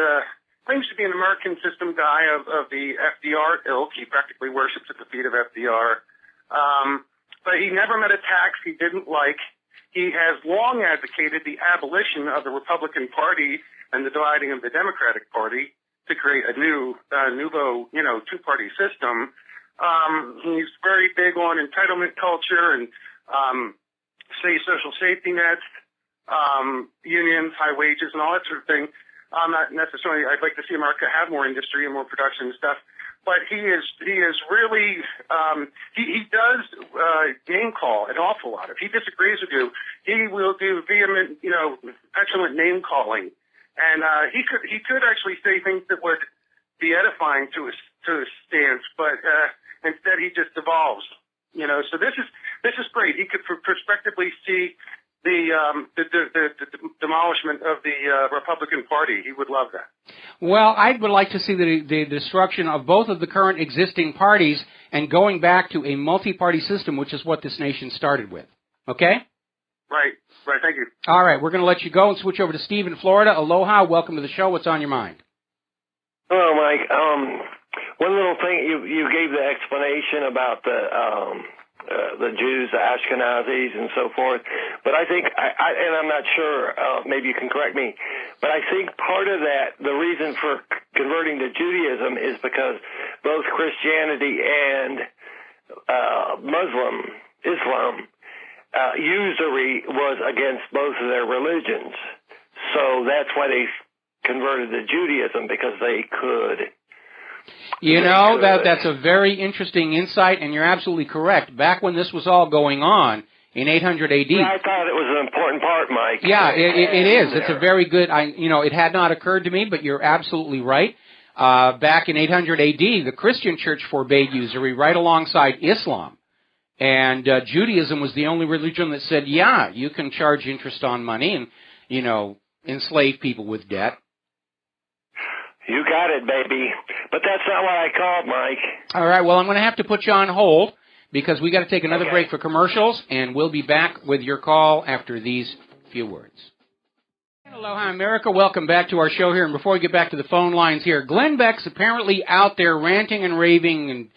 claims to be an American system guy of the FDR ilk. He practically worships at the feet of FDR. But he never met a tax he didn't like. He has long advocated the abolition of the Republican Party and the dividing of the Democratic Party to create a nouveau, two-party system. He's very big on entitlement culture and, social safety nets, unions, high wages, and all that sort of thing. Not necessarily, I'd like to see America have more industry and more production and stuff. But he is really, he does name call an awful lot. If he disagrees with you, he will do vehement, petulant name calling. And he could actually say things that would be edifying to his stance, but instead he just devolves. So this is great. He could prospectively see the demolishment of the Republican Party. He would love that. Well, I would like to see the destruction of both of the current existing parties and going back to a multi-party system, which is what this nation started with. Okay? Right. Thank you. All right, we're going to let you go and switch over to Steve in Florida. Aloha. Welcome to the show. What's on your mind? Hello, Mike. One little thing, you gave the explanation about the Jews, the Ashkenazis, and so forth. But I think, and I'm not sure, maybe you can correct me, but I think part of that, the reason for converting to Judaism is because both Christianity and Islam, usury was against both of their religions. So that's why they converted to Judaism, because they could. That's a very interesting insight, and you're absolutely correct. Back when this was all going on, in 800 AD. Yeah, I thought it was an important part, Mike. Yeah, it is. It's a very good, it had not occurred to me, but you're absolutely right. Back in 800 AD, the Christian church forbade usury right alongside Islam. And Judaism was the only religion that said, yeah, you can charge interest on money and, enslave people with debt. You got it, baby. But that's not what I called, Mike. All right, well, I'm going to have to put you on hold because we got to take another break for commercials, and we'll be back with your call after these few words. Aloha, America. Welcome back to our show here. And before we get back to the phone lines here, Glenn Beck's apparently out there ranting and raving and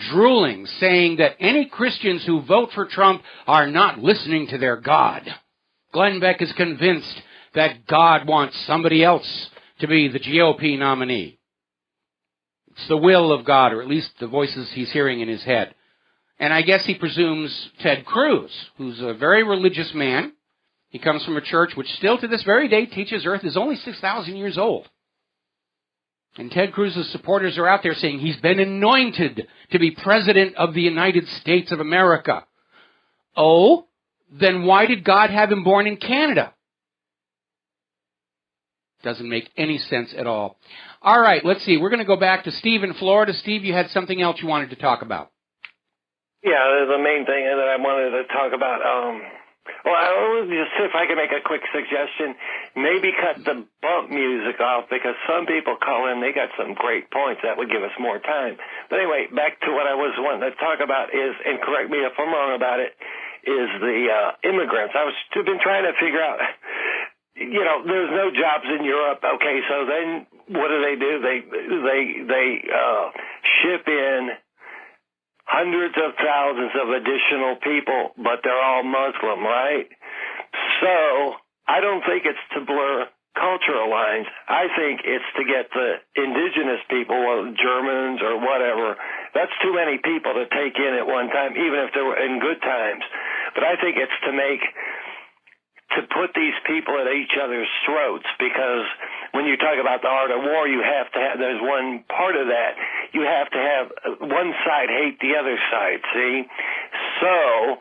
drooling, saying that any Christians who vote for Trump are not listening to their God. Glenn Beck is convinced that God wants somebody else to be the GOP nominee. It's the will of God, or at least the voices he's hearing in his head. And I guess he presumes Ted Cruz, who's a very religious man. He comes from a church which still to this very day teaches Earth is only 6,000 years old. And Ted Cruz's supporters are out there saying he's been anointed to be President of the United States of America. Oh, then why did God have him born in Canada? Doesn't make any sense at all. All right, let's see. We're going to go back to Steve in Florida. Steve, you had something else you wanted to talk about. Yeah, the main thing that I wanted to talk about, well, I was just see if I could make a quick suggestion. Maybe cut the bump music off because some people call in, they got some great points. That would give us more time. But anyway, back to what I was wanting to talk about is, and correct me if I'm wrong about it, is the immigrants. I've been trying to figure out, there's no jobs in Europe. Okay, so then what do? They ship in hundreds of thousands of additional people, but they're all Muslim, right? So I don't think it's to blur cultural lines. I think it's to get the indigenous people, or Germans or whatever. That's too many people to take in at one time, even if they were in good times. But I think it's to put these people at each other's throats, because when you talk about the art of war, you have to have, there's one part of that, you have to have one side hate the other side, see? So,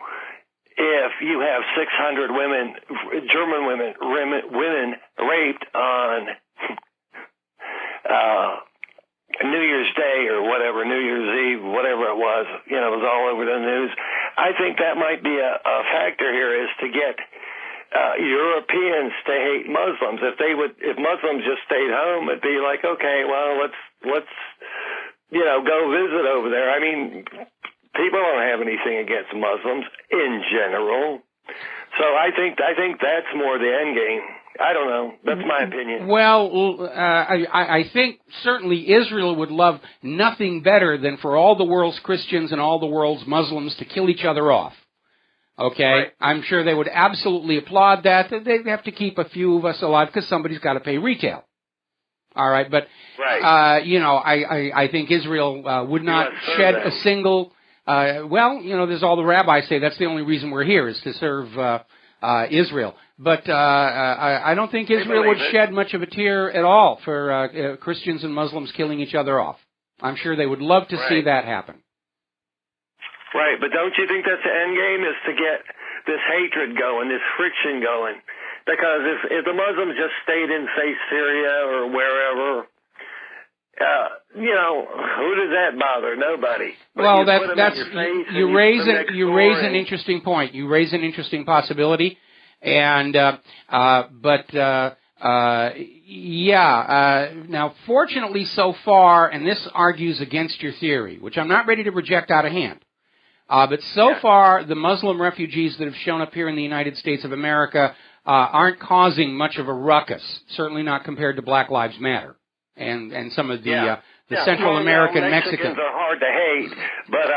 if you have 600 women, German women raped on New Year's Day or whatever, New Year's Eve, whatever it was all over the news, I think that might be a factor here, is to get Europeans to hate Muslims. If Muslims just stayed home, it'd be like, okay, well, let's go visit over there. I mean, people don't have anything against Muslims in general. So I think that's more the end game. I don't know. That's my opinion. Well, I think certainly Israel would love nothing better than for all the world's Christians and all the world's Muslims to kill each other off. Okay, right. I'm sure they would absolutely applaud that. They'd have to keep a few of us alive because somebody's got to pay retail. All right, but right. I think Israel would not shed a single. There's all the rabbis say that's the only reason we're here is to serve Israel. But I don't think Israel would shed much of a tear at all for Christians and Muslims killing each other off. I'm sure they would love to see that happen. Right, but don't you think that's the end game, is to get this hatred going, this friction going? Because if the Muslims just stayed in, say, Syria or wherever, who does that bother? Nobody. But well, you raise an interesting point. You raise an interesting possibility, and now, fortunately, so far, and this argues against your theory, which I'm not ready to reject out of hand. But so far, the Muslim refugees that have shown up here in the United States of America aren't causing much of a ruckus. Certainly not compared to Black Lives Matter and some of the Central American Mexicans are hard to hate, but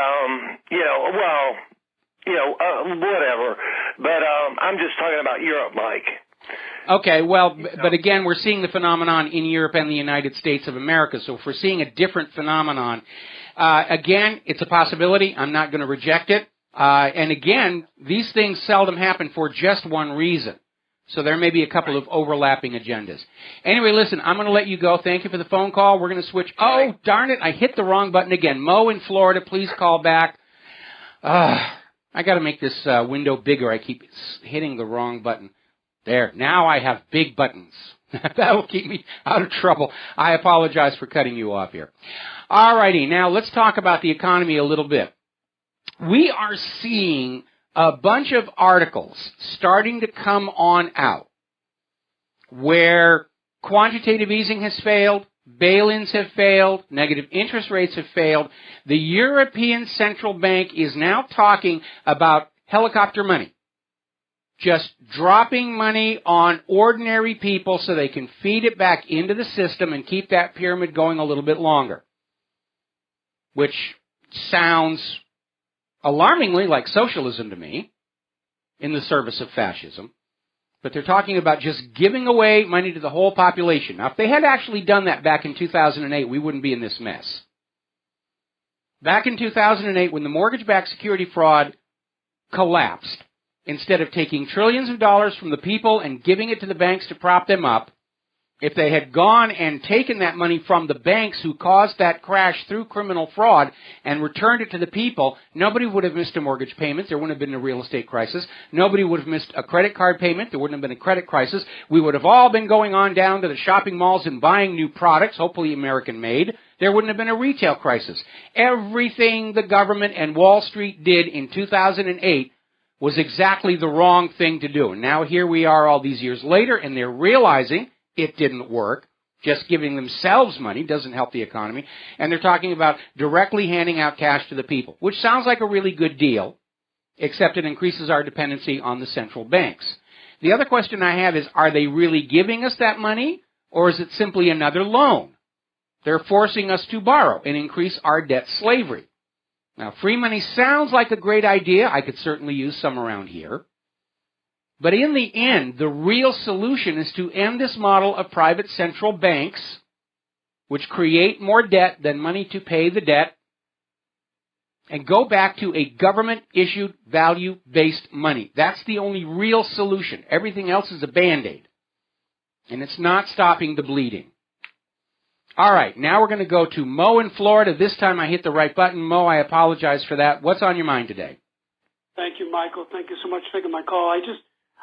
whatever. But I'm just talking about Europe, Mike. Okay, well, but again, we're seeing the phenomenon in Europe and the United States of America. So if we're seeing a different phenomenon, again, it's a possibility. I'm not going to reject it. And again, these things seldom happen for just one reason. So there may be a couple of overlapping agendas. Anyway, listen, I'm going to let you go. Thank you for the phone call. We're going to switch. Oh, darn it, I hit the wrong button again. Mo in Florida, please call back. I got to make this window bigger. I keep hitting the wrong button. There. Now I have big buttons. That'll keep me out of trouble. I apologize for cutting you off here. All righty. Now let's talk about the economy a little bit. We are seeing a bunch of articles starting to come on out where quantitative easing has failed, bail-ins have failed, negative interest rates have failed. The European Central Bank is now talking about helicopter money, just dropping money on ordinary people so they can feed it back into the system and keep that pyramid going a little bit longer, which sounds alarmingly like socialism to me, in the service of fascism. But they're talking about just giving away money to the whole population. Now, if they had actually done that back in 2008, we wouldn't be in this mess. Back in 2008, when the mortgage-backed security fraud collapsed, instead of taking trillions of dollars from the people and giving it to the banks to prop them up, if they had gone and taken that money from the banks who caused that crash through criminal fraud and returned it to the people, nobody would have missed a mortgage payment. There wouldn't have been a real estate crisis. Nobody would have missed a credit card payment. There wouldn't have been a credit crisis. We would have all been going on down to the shopping malls and buying new products, hopefully American-made. There wouldn't have been a retail crisis. Everything the government and Wall Street did in 2008 was exactly the wrong thing to do. And now here we are all these years later, and they're realizing it didn't work. Just giving themselves money doesn't help the economy. And they're talking about directly handing out cash to the people, which sounds like a really good deal, except it increases our dependency on the central banks. The other question I have is, are they really giving us that money, or is it simply another loan? They're forcing us to borrow and increase our debt slavery. Now, free money sounds like a great idea. I could certainly use some around here. But in the end, the real solution is to end this model of private central banks, which create more debt than money to pay the debt, and go back to a government-issued, value-based money. That's the only real solution. Everything else is a Band-Aid. And it's not stopping the bleeding. All right, now we're going to go to Mo in Florida. This time I hit the right button. Mo, I apologize for that. What's on your mind today? Thank you, Michael. Thank you so much for taking my call.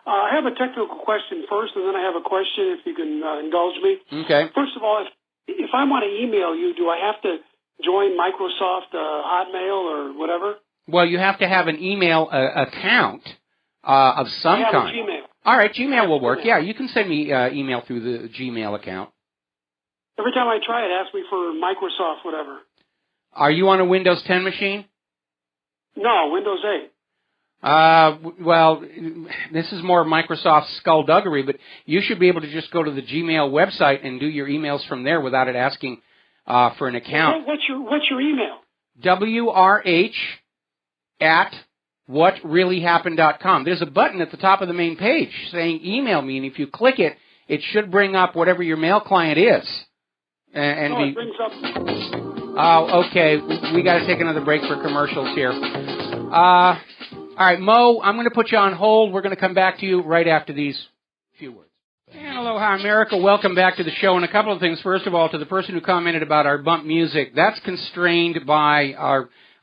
I have a technical question first, and then I have a question, if you can indulge me. Okay. First of all, if I want to email you, do I have to join Microsoft Hotmail or whatever? Well, you have to have an email account of some kind. I have a Gmail. All right, Gmail will work. Yeah, you can send me email through the Gmail account. Every time I try it, asks me for Microsoft whatever. Are you on a Windows 10 machine? No, Windows 8. Well, this is more Microsoft skullduggery, but you should be able to just go to the Gmail website and do your emails from there without it asking for an account. What's your email? WRH@WhatReallyHappened.com. There's a button at the top of the main page saying email me, and if you click it, it should bring up whatever your mail client is. It brings up... Oh, okay. We got to take another break for commercials here. All right, Mo, I'm going to put you on hold. We're going to come back to you right after these few words. And aloha, America. Welcome back to the show. And a couple of things. First of all, to the person who commented about our bump music, that's constrained by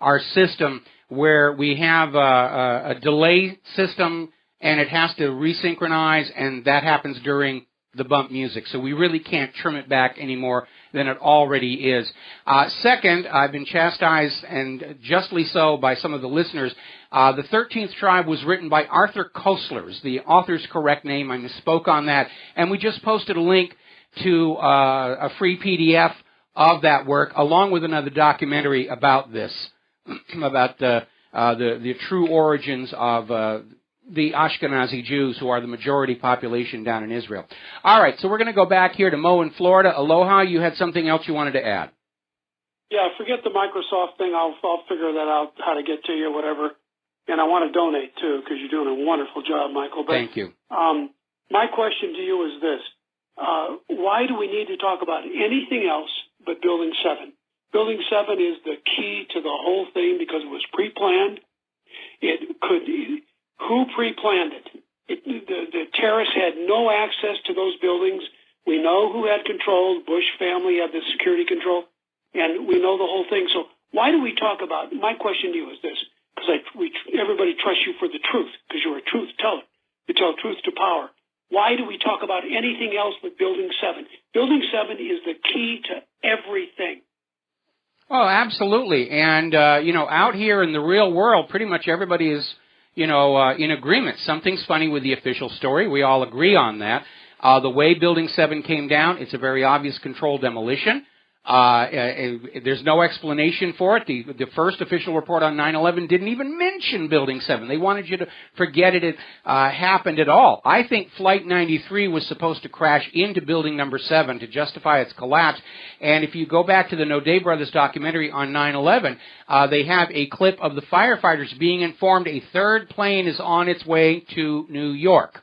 our system where we have a delay system, and it has to resynchronize, and that happens during the bump music. So we really can't trim it back any more than it already is. Second, I've been chastised, and justly so, by some of the listeners. The 13th Tribe was written by Arthur Koestler, is the author's correct name. I misspoke on that. And we just posted a link to a free PDF of that work, along with another documentary about this, about the true origins of the Ashkenazi Jews, who are the majority population down in Israel. All right, so we're going to go back here to Mo in Florida. Aloha, you had something else you wanted to add. Yeah, forget the Microsoft thing. I'll figure that out, how to get to you, whatever. And I want to donate, too, because you're doing a wonderful job, Michael. But, thank you. My question to you is this. Why do we need to talk about anything else but Building 7? Building 7 is the key to the whole thing because it was pre-planned. Who pre-planned it? The terrorists had no access to those buildings. We know who had control. Bush family had the security control, and we know the whole thing. So why do we talk about? My question to you is this: because everybody trusts you for the truth because you're a truth teller. You tell truth to power. Why do we talk about anything else but Building 7? Building 7 is the key to everything. Oh, absolutely. And, out here in the real world, pretty much everybody is, in agreement. Something's funny with the official story. We all agree on that. The way Building 7 came down, it's a very obvious controlled demolition. There's no explanation for it. The first official report on 9/11 didn't even mention Building 7. They wanted you to forget it happened at all. I think Flight 93 was supposed to crash into Building number 7 to justify its collapse. And if you go back to the Nodé Brothers documentary on 9/11, they have a clip of the firefighters being informed a third plane is on its way to New York.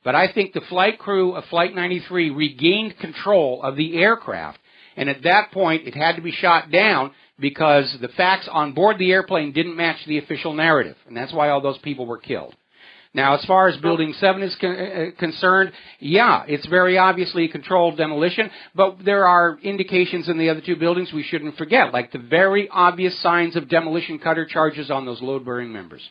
But I think the flight crew of Flight 93 regained control of the aircraft. And at that point, it had to be shot down because the facts on board the airplane didn't match the official narrative. And that's why all those people were killed. Now, as far as Building 7 is concerned, yeah, it's very obviously a controlled demolition. But there are indications in the other two buildings we shouldn't forget, like the very obvious signs of demolition cutter charges on those load-bearing members.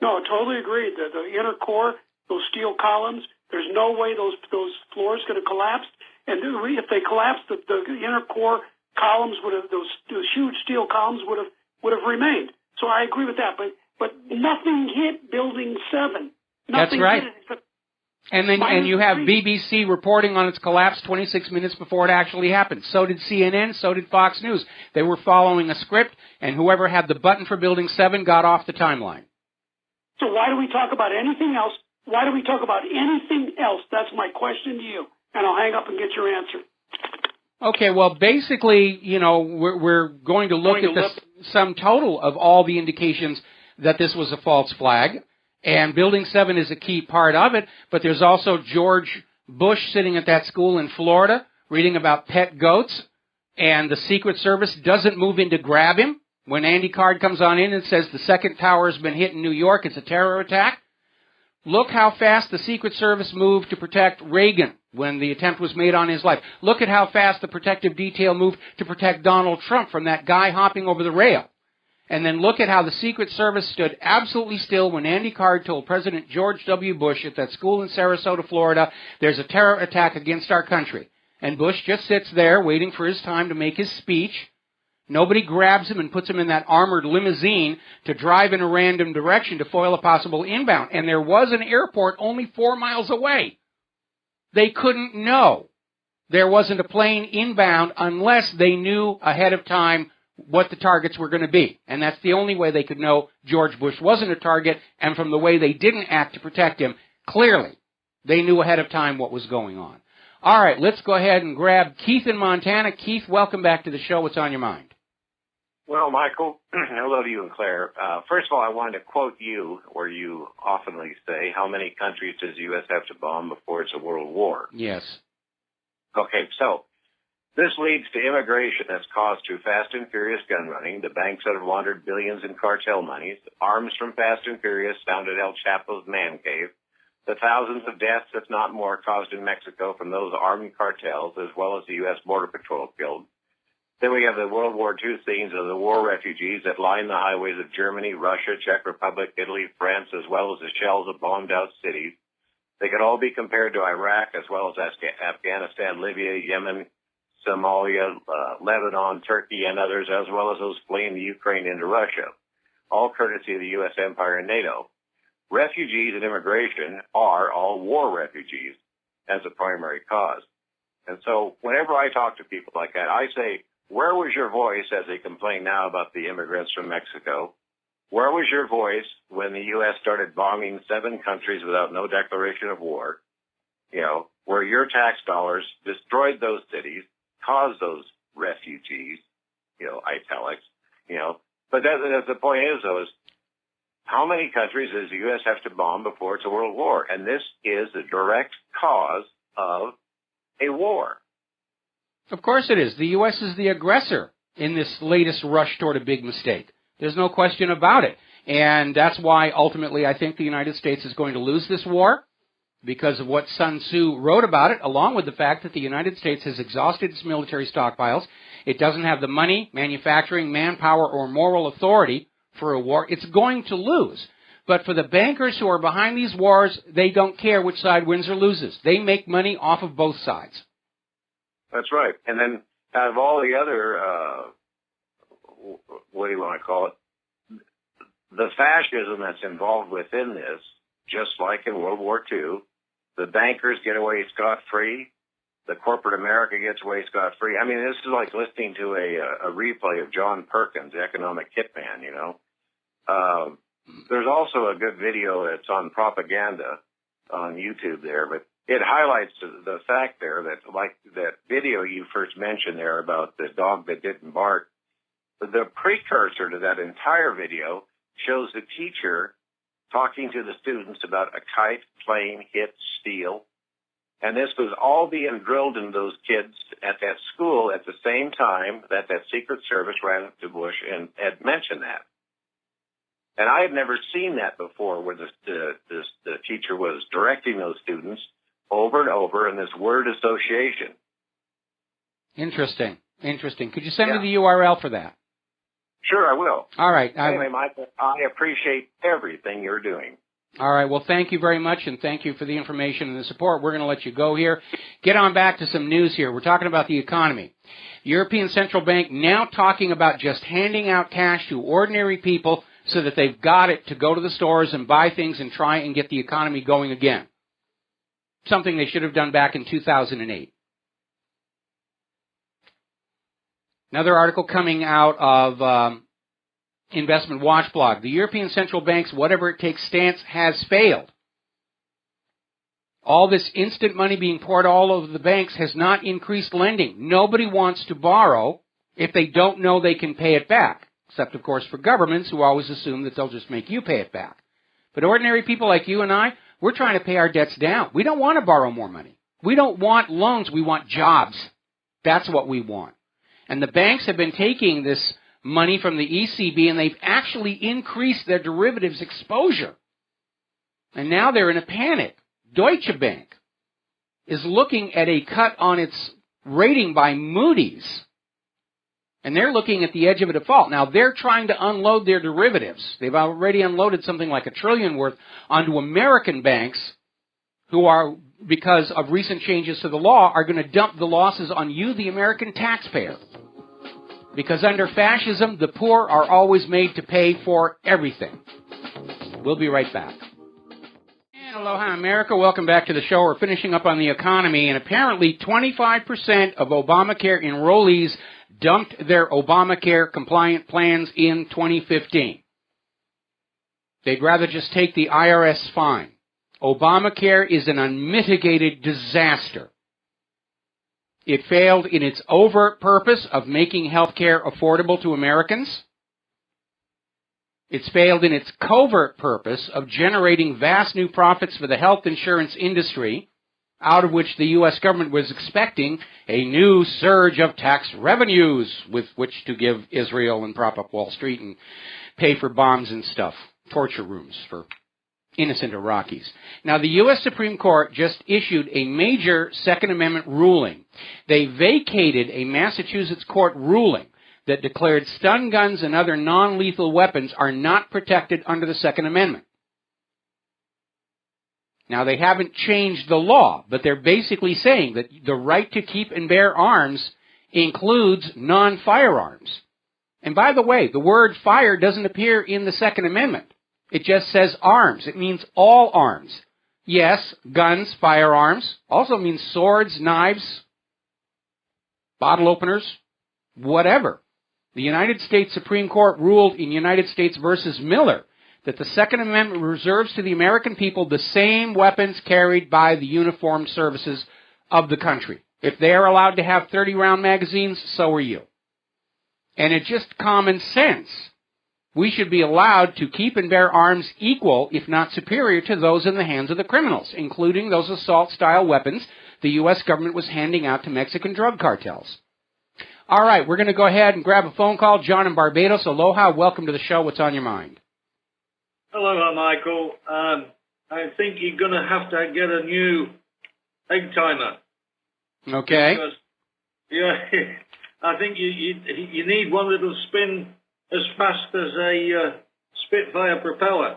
No, totally agreed. The inner core, those steel columns, there's no way those floors could have collapsed. And if they collapsed, the inner core columns would have, those huge steel columns would have remained. So I agree with that. But nothing hit Building 7. Nothing That's right. hit it. And you have BBC reporting on its collapse 26 minutes before it actually happened. So did CNN, so did Fox News. They were following a script, and whoever had the button for Building 7 got off the timeline. So why do we talk about anything else? Why do we talk about anything else? That's my question to you. And I'll hang up and get your answer. Okay, well, basically, we're going to look at the sum total of all the indications that this was a false flag. And Building 7 is a key part of it. But there's also George Bush sitting at that school in Florida reading about pet goats. And the Secret Service doesn't move in to grab him. When Andy Card comes on in and says the second tower has been hit in New York, it's a terror attack. Look how fast the Secret Service moved to protect Reagan when the attempt was made on his life. Look at how fast the protective detail moved to protect Donald Trump from that guy hopping over the rail. And then look at how the Secret Service stood absolutely still when Andy Card told President George W. Bush at that school in Sarasota, Florida, there's a terror attack against our country. And Bush just sits there waiting for his time to make his speech. Nobody grabs him and puts him in that armored limousine to drive in a random direction to foil a possible inbound. And there was an airport only 4 miles away. They couldn't know there wasn't a plane inbound unless they knew ahead of time what the targets were going to be. And that's the only way they could know George Bush wasn't a target. And from the way they didn't act to protect him, clearly they knew ahead of time what was going on. All right, let's go ahead and grab Keith in Montana. Keith, welcome back to the show. What's on your mind? Well, Michael, hello to you and Claire. First of all, I wanted to quote you, where you oftenly say, how many countries does the U.S. have to bomb before it's a world war? Yes. Okay, so this leads to immigration that's caused through fast and furious gun running, the banks that have laundered billions in cartel monies, arms from Fast and Furious found at El Chapo's man cave, the thousands of deaths, if not more, caused in Mexico from those armed cartels, as well as the U.S. Border Patrol killed. Then we have the World War II scenes of the war refugees that line the highways of Germany, Russia, Czech Republic, Italy, France, as well as the shells of bombed-out cities. They could all be compared to Iraq, as well as Afghanistan, Libya, Yemen, Somalia, Lebanon, Turkey, and others, as well as those fleeing the Ukraine into Russia, all courtesy of the U.S. Empire and NATO. Refugees and immigration are all war refugees as a primary cause. And so whenever I talk to people like that, I say, where was your voice as they complain now about the immigrants from Mexico? Where was your voice when the U.S. started bombing 7 countries without no declaration of war? Where your tax dollars destroyed those cities, caused those refugees, italics, But the point is, though, is how many countries does the U.S. have to bomb before it's a world war? And this is the direct cause of a war. Of course it is. The U.S. is the aggressor in this latest rush toward a big mistake. There's no question about it. And that's why, ultimately, I think the United States is going to lose this war because of what Sun Tzu wrote about it, along with the fact that the United States has exhausted its military stockpiles. It doesn't have the money, manufacturing, manpower, or moral authority for a war. It's going to lose. But for the bankers who are behind these wars, they don't care which side wins or loses. They make money off of both sides. That's right. And then out of all the other, what do you want to call it? The fascism that's involved within this, just like in World War II, the bankers get away scot-free. The corporate America gets away scot-free. I mean, this is like listening to a replay of John Perkins, the economic hitman, you know. There's also a good video that's on propaganda on YouTube there, but it highlights the fact there that, like that video you first mentioned there about the dog that didn't bark, the precursor to that entire video shows the teacher talking to the students about a kite, plane, hit, steel. And this was all being drilled into those kids at that school at the same time that Secret Service ran up to Bush and had mentioned that. And I had never seen that before, where the teacher was directing those students over and over in this word association. Interesting. Could you send me the URL for that? Sure, I will. All right. Anyway, Michael, I appreciate everything you're doing. All right. Well, thank you very much, and thank you for the information and the support. We're going to let you go here. Get on back to some news here. We're talking about the economy. European Central Bank now talking about just handing out cash to ordinary people so that they've got it to go to the stores and buy things and try and get the economy going again. Something they should have done back in 2008. Another article coming out of Investment Watch blog. The European Central Bank's whatever it takes stance has failed. All this instant money being poured all over the banks has not increased lending. Nobody wants to borrow if they don't know they can pay it back. Except, of course, for governments who always assume that they'll just make you pay it back. But ordinary people like you and I, we're trying to pay our debts down. We don't want to borrow more money. We don't want loans. We want jobs. That's what we want. And the banks have been taking this money from the ECB, and they've actually increased their derivatives exposure. And now they're in a panic. Deutsche Bank is looking at a cut on its rating by Moody's. And they're looking at the edge of a default. Now, they're trying to unload their derivatives. They've already unloaded something like $1 trillion worth onto American banks who are, because of recent changes to the law, are going to dump the losses on you, the American taxpayer. Because under fascism, the poor are always made to pay for everything. We'll be right back. And aloha, America. Welcome back to the show. We're finishing up on the economy, and apparently 25% of Obamacare enrollees dumped their Obamacare compliant plans in 2015. They'd rather just take the IRS fine. Obamacare is an unmitigated disaster. It failed in its overt purpose of making health care affordable to Americans. It's failed in its covert purpose of generating vast new profits for the health insurance industry, out of which the U.S. government was expecting a new surge of tax revenues with which to give Israel and prop up Wall Street and pay for bombs and stuff, torture rooms for innocent Iraqis. Now, the U.S. Supreme Court just issued a major Second Amendment ruling. They vacated a Massachusetts court ruling that declared stun guns and other non-lethal weapons are not protected under the Second Amendment. Now, they haven't changed the law, but they're basically saying that the right to keep and bear arms includes non-firearms. And by the way, the word fire doesn't appear in the Second Amendment. It just says arms. It means all arms. Yes, guns, firearms. Also means swords, knives, bottle openers, whatever. The United States Supreme Court ruled in United States versus Miller that the Second Amendment reserves to the American people the same weapons carried by the uniformed services of the country. If they are allowed to have 30-round magazines, so are you. And it's just common sense. We should be allowed to keep and bear arms equal, if not superior, to those in the hands of the criminals, including those assault-style weapons the U.S. government was handing out to Mexican drug cartels. All right, we're going to go ahead and grab a phone call. John in Barbados, aloha. Welcome to the show. What's on your mind? Hello, Michael. I think you're going to have to get a new egg timer. Okay. Because, yeah, I think you need one that'll spin as fast as a Spitfire propeller.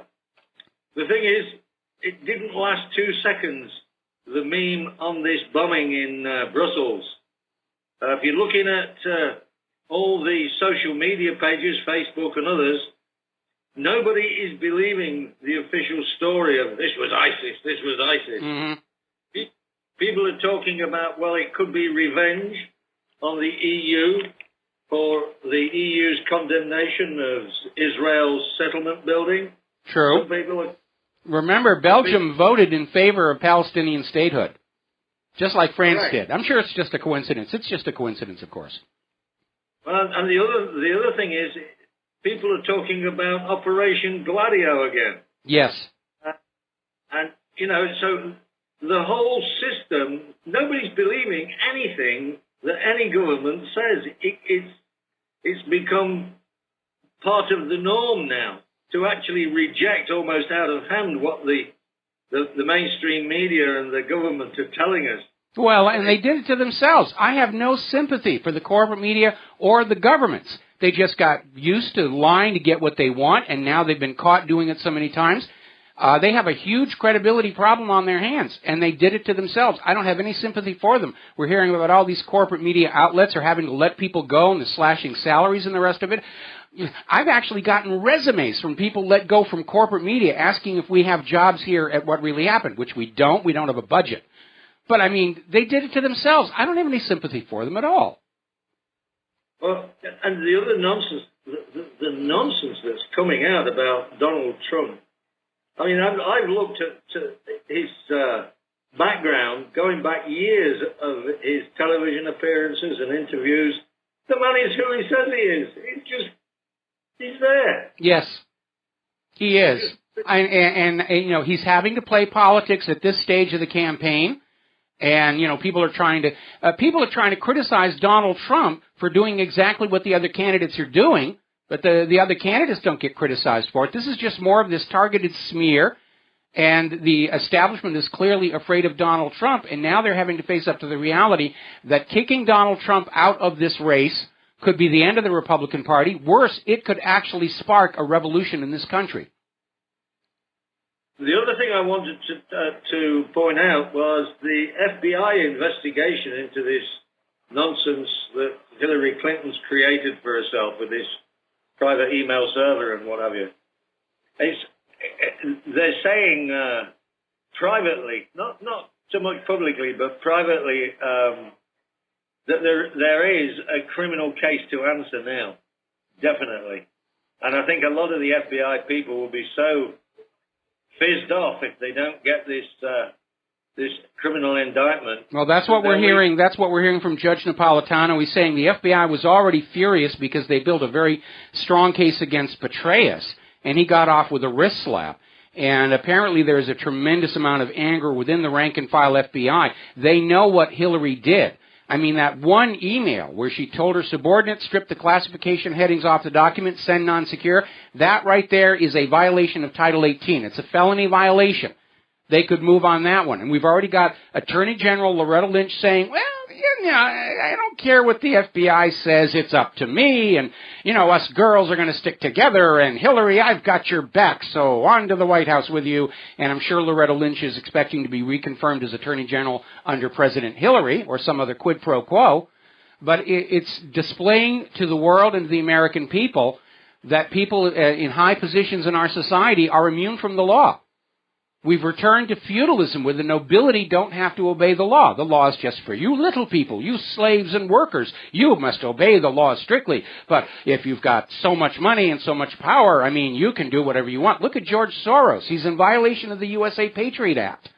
The thing is, it didn't last 2 seconds, the meme on this bombing in Brussels. If you're looking at all the social media pages, Facebook and others, nobody is believing the official story of this was ISIS, this was ISIS. Mm-hmm. People are talking about, well, it could be revenge on the EU for the EU's condemnation of Israel's settlement building. True. Remember, Belgium voted in favor of Palestinian statehood, just like France did. I'm sure it's just a coincidence. It's just a coincidence, of course. Well, and the other thing is, people are talking about Operation Gladio again. Yes. And, you know, so the whole system, nobody's believing anything that any government says. It's become part of the norm now to actually reject almost out of hand what the mainstream media and the government are telling us. Well, and they did it to themselves. I have no sympathy for the corporate media or the governments. They just got used to lying to get what they want, and now they've been caught doing it so many times. They have a huge credibility problem on their hands, and they did it to themselves. I don't have any sympathy for them. We're hearing about all these corporate media outlets are having to let people go and they're slashing salaries and the rest of it. I've actually gotten resumes from people let go from corporate media asking if we have jobs here at What Really Happened, which we don't. We don't have a budget. But, I mean, they did it to themselves. I don't have any sympathy for them at all. Well, and the other nonsense, the nonsense that's coming out about Donald Trump, I mean, I've looked at his background, going back years of his television appearances and interviews. The man is who he says he is. He's there. Yes, he is. And, you know, he's having to play politics at this stage of the campaign. And, you know, people are trying to criticize Donald Trump for doing exactly what the other candidates are doing, but the other candidates don't get criticized for it. This is just more of this targeted smear, and the establishment is clearly afraid of Donald Trump, and now they're having to face up to the reality that kicking Donald Trump out of this race could be the end of the Republican Party. Worse, it could actually spark a revolution in this country. The other thing I wanted to point out was the FBI investigation into this nonsense that Hillary Clinton's created for herself with this private email server and what have you. They're saying privately, not so much publicly, but privately, that there is a criminal case to answer now, definitely. And I think a lot of the FBI people will be so fizzed off if they don't get this criminal indictment. Well, that's what we're hearing. That's what we're hearing from Judge Napolitano. He's saying the FBI was already furious because they built a very strong case against Petraeus, and he got off with a wrist slap. And apparently there is a tremendous amount of anger within the rank-and-file FBI. They know what Hillary did. I mean, that one email where she told her subordinate, strip the classification headings off the document, send non-secure, that right there is a violation of Title 18. It's a felony violation. They could move on that one. And we've already got Attorney General Loretta Lynch saying, well, you know, I don't care what the FBI says. It's up to me. And, you know, us girls are going to stick together. And, Hillary, I've got your back. So on to the White House with you. And I'm sure Loretta Lynch is expecting to be reconfirmed as Attorney General under President Hillary or some other quid pro quo. But it's displaying to the world and to the American people that people in high positions in our society are immune from the law. We've returned to feudalism where the nobility don't have to obey the law. The law is just for you little people, you slaves and workers. You must obey the law strictly. But if you've got so much money and so much power, I mean, you can do whatever you want. Look at George Soros. He's in violation of the USA Patriot Act.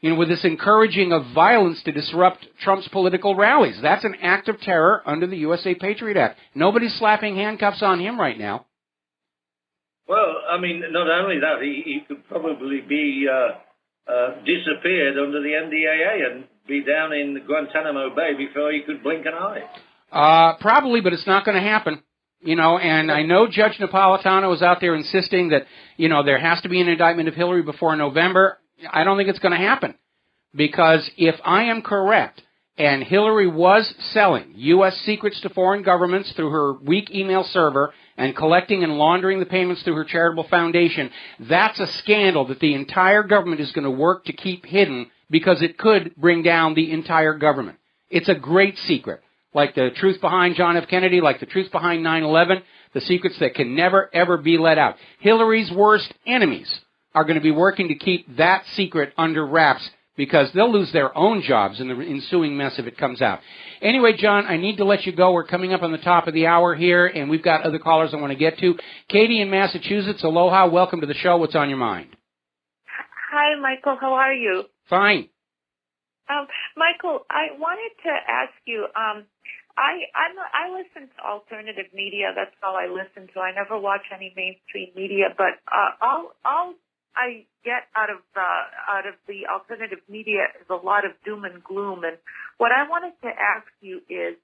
You know, with this encouraging of violence to disrupt Trump's political rallies. That's an act of terror under the USA Patriot Act. Nobody's slapping handcuffs on him right now. Well, I mean, not only that, he could probably be disappeared under the NDAA and be down in Guantanamo Bay before he could blink an eye. Probably, but it's not going to happen. You know, and I know Judge Napolitano is out there insisting that, you know, there has to be an indictment of Hillary before November. I don't think it's going to happen. Because if I am correct, and Hillary was selling U.S. secrets to foreign governments through her weak email server, and collecting and laundering the payments through her charitable foundation, that's a scandal that the entire government is going to work to keep hidden because it could bring down the entire government. It's a great secret. Like the truth behind John F. Kennedy, like the truth behind 9/11, the secrets that can never, ever be let out. Hillary's worst enemies are going to be working to keep that secret under wraps because they'll lose their own jobs in the ensuing mess if it comes out. Anyway, John, I need to let you go. We're coming up on the top of the hour here, and we've got other callers I want to get to. Katie in Massachusetts, aloha. Welcome to the show. What's on your mind? Hi, Michael. How are you? Fine. Michael, I wanted to ask you, I listen to alternative media. That's all I listen to. I never watch any mainstream media, but all I get out of the alternative media is a lot of doom and gloom. And what I wanted to ask you is,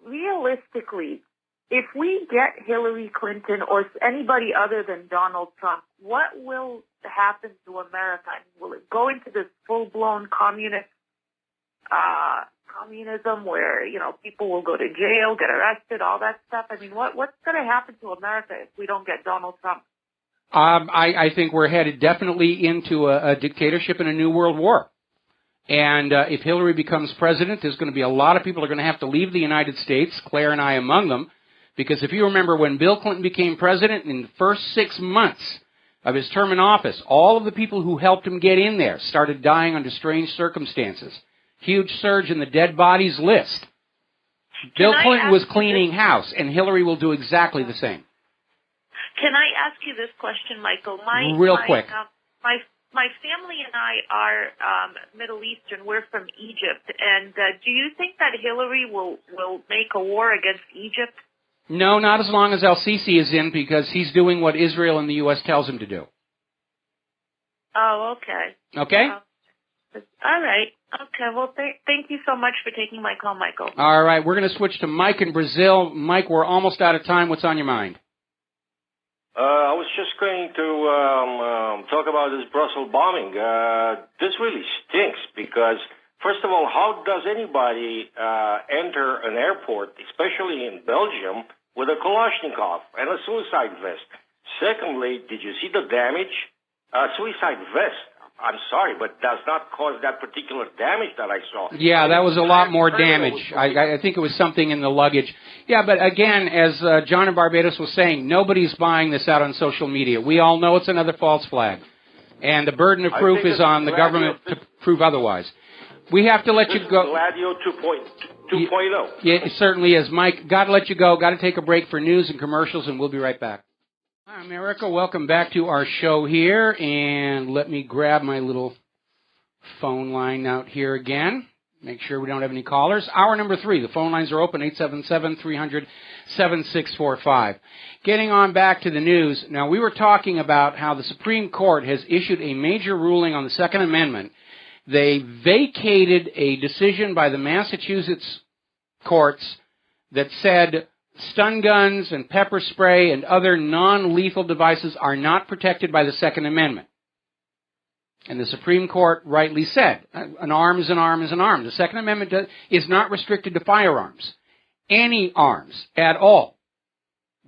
realistically, if we get Hillary Clinton or anybody other than Donald Trump, what will happen to America? I mean, will it go into this full-blown communism where, you know, people will go to jail, get arrested, all that stuff? I mean, what's going to happen to America if we don't get Donald Trump? I think we're headed definitely into a dictatorship and a new world war. And if Hillary becomes president, there's going to be a lot of people who are going to have to leave the United States, Claire and I among them, because if you remember when Bill Clinton became president, in the first 6 months of his term in office, all of the people who helped him get in there started dying under strange circumstances. Huge surge in the dead bodies list. Bill Clinton was cleaning house, and Hillary will do exactly the same. Can I ask you this question, Michael? Real quick. My family and I are Middle Eastern. We're from Egypt. And do you think that Hillary will make a war against Egypt? No, not as long as El-Sisi is in, because he's doing what Israel and the U.S. tells him to do. Oh, okay. Okay? All right. Okay. Well, thank you so much for taking my call, Michael. All right. We're going to switch to Mike in Brazil. Mike, we're almost out of time. What's on your mind? I was just going to talk about this Brussels bombing. This really stinks because, first of all, how does anybody enter an airport, especially in Belgium, with a Kalashnikov and a suicide vest? Secondly, did you see the damage? Suicide vest, I'm sorry, but does not cause that particular damage that I saw. Yeah, that was a lot more damage. I think it was something in the luggage. Yeah, but again, as John in Barbados was saying, nobody's buying this out on social media. We all know it's another false flag. And the burden of proof is on the government to prove otherwise. We have to let you go. Gladio 2.0. Yeah, it certainly is. Mike, got to let you go. Got to take a break for news and commercials, and we'll be right back. Hi, America. Welcome back to our show here. And let me grab my little phone line out here again. Make sure we don't have any callers. Hour number 3. The phone lines are open, 877-300-7645. Getting on back to the news. Now, we were talking about how the Supreme Court has issued a major ruling on the Second Amendment. They vacated a decision by the Massachusetts courts that said stun guns and pepper spray and other non-lethal devices are not protected by the Second Amendment. And the Supreme Court rightly said, an arm is an arm is an arm. The Second Amendment is not restricted to firearms. Any arms at all.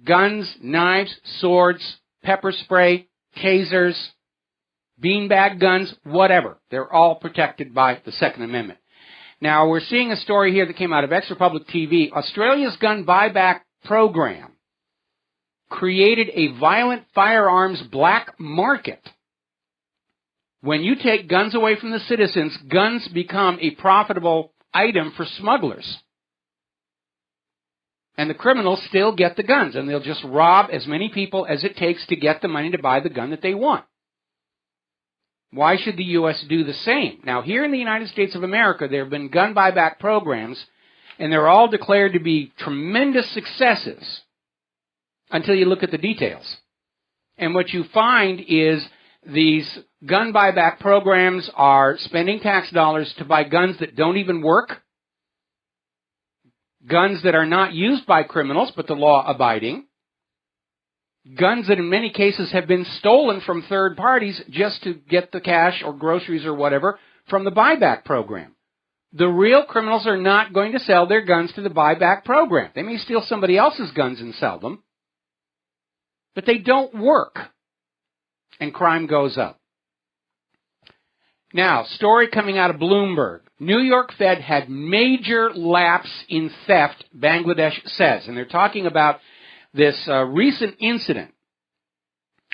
Guns, knives, swords, pepper spray, tasers, beanbag guns, whatever. They're all protected by the Second Amendment. Now, we're seeing a story here that came out of Ex Republic TV. Australia's gun buyback program created a violent firearms black market. When you take guns away from the citizens, guns become a profitable item for smugglers. And the criminals still get the guns, and they'll just rob as many people as it takes to get the money to buy the gun that they want. Why should the U.S. do the same? Now, here in the United States of America, there have been gun buyback programs, and they're all declared to be tremendous successes until you look at the details. And what you find is these gun buyback programs are spending tax dollars to buy guns that don't even work, guns that are not used by criminals but the law-abiding, guns that in many cases have been stolen from third parties just to get the cash or groceries or whatever from the buyback program. The real criminals are not going to sell their guns to the buyback program. They may steal somebody else's guns and sell them, but they don't work, and crime goes up. Now, story coming out of Bloomberg. New York Fed had major lapse in theft, Bangladesh says, and they're talking about this recent incident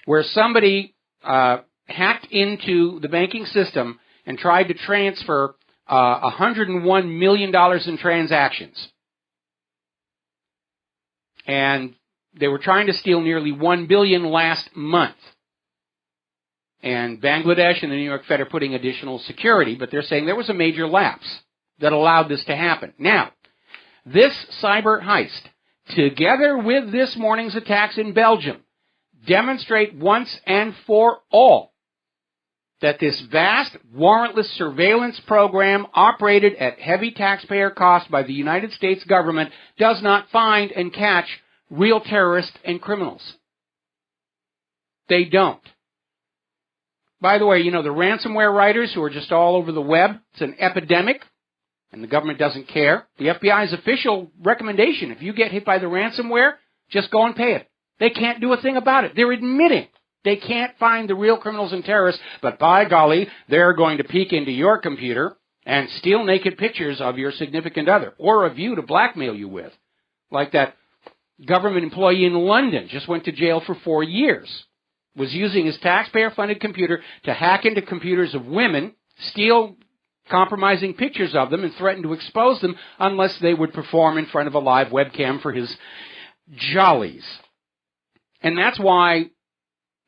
where somebody hacked into the banking system and tried to transfer $101 million in transactions. And they were trying to steal nearly $1 billion last month. And Bangladesh and the New York Fed are putting additional security, but they're saying there was a major lapse that allowed this to happen. Now, this cyber heist, together with this morning's attacks in Belgium, demonstrate once and for all that this vast warrantless surveillance program operated at heavy taxpayer cost by the United States government does not find and catch real terrorists and criminals. They don't. By the way, you know, the ransomware writers who are just all over the web, it's an epidemic, and the government doesn't care. The FBI's official recommendation, if you get hit by the ransomware, just go and pay it. They can't do a thing about it. They're admitting they can't find the real criminals and terrorists, but by golly, they're going to peek into your computer and steal naked pictures of your significant other or of you to blackmail you with. Like that government employee in London just went to jail for 4 years, was using his taxpayer-funded computer to hack into computers of women, steal compromising pictures of them, and threaten to expose them unless they would perform in front of a live webcam for his jollies. And that's why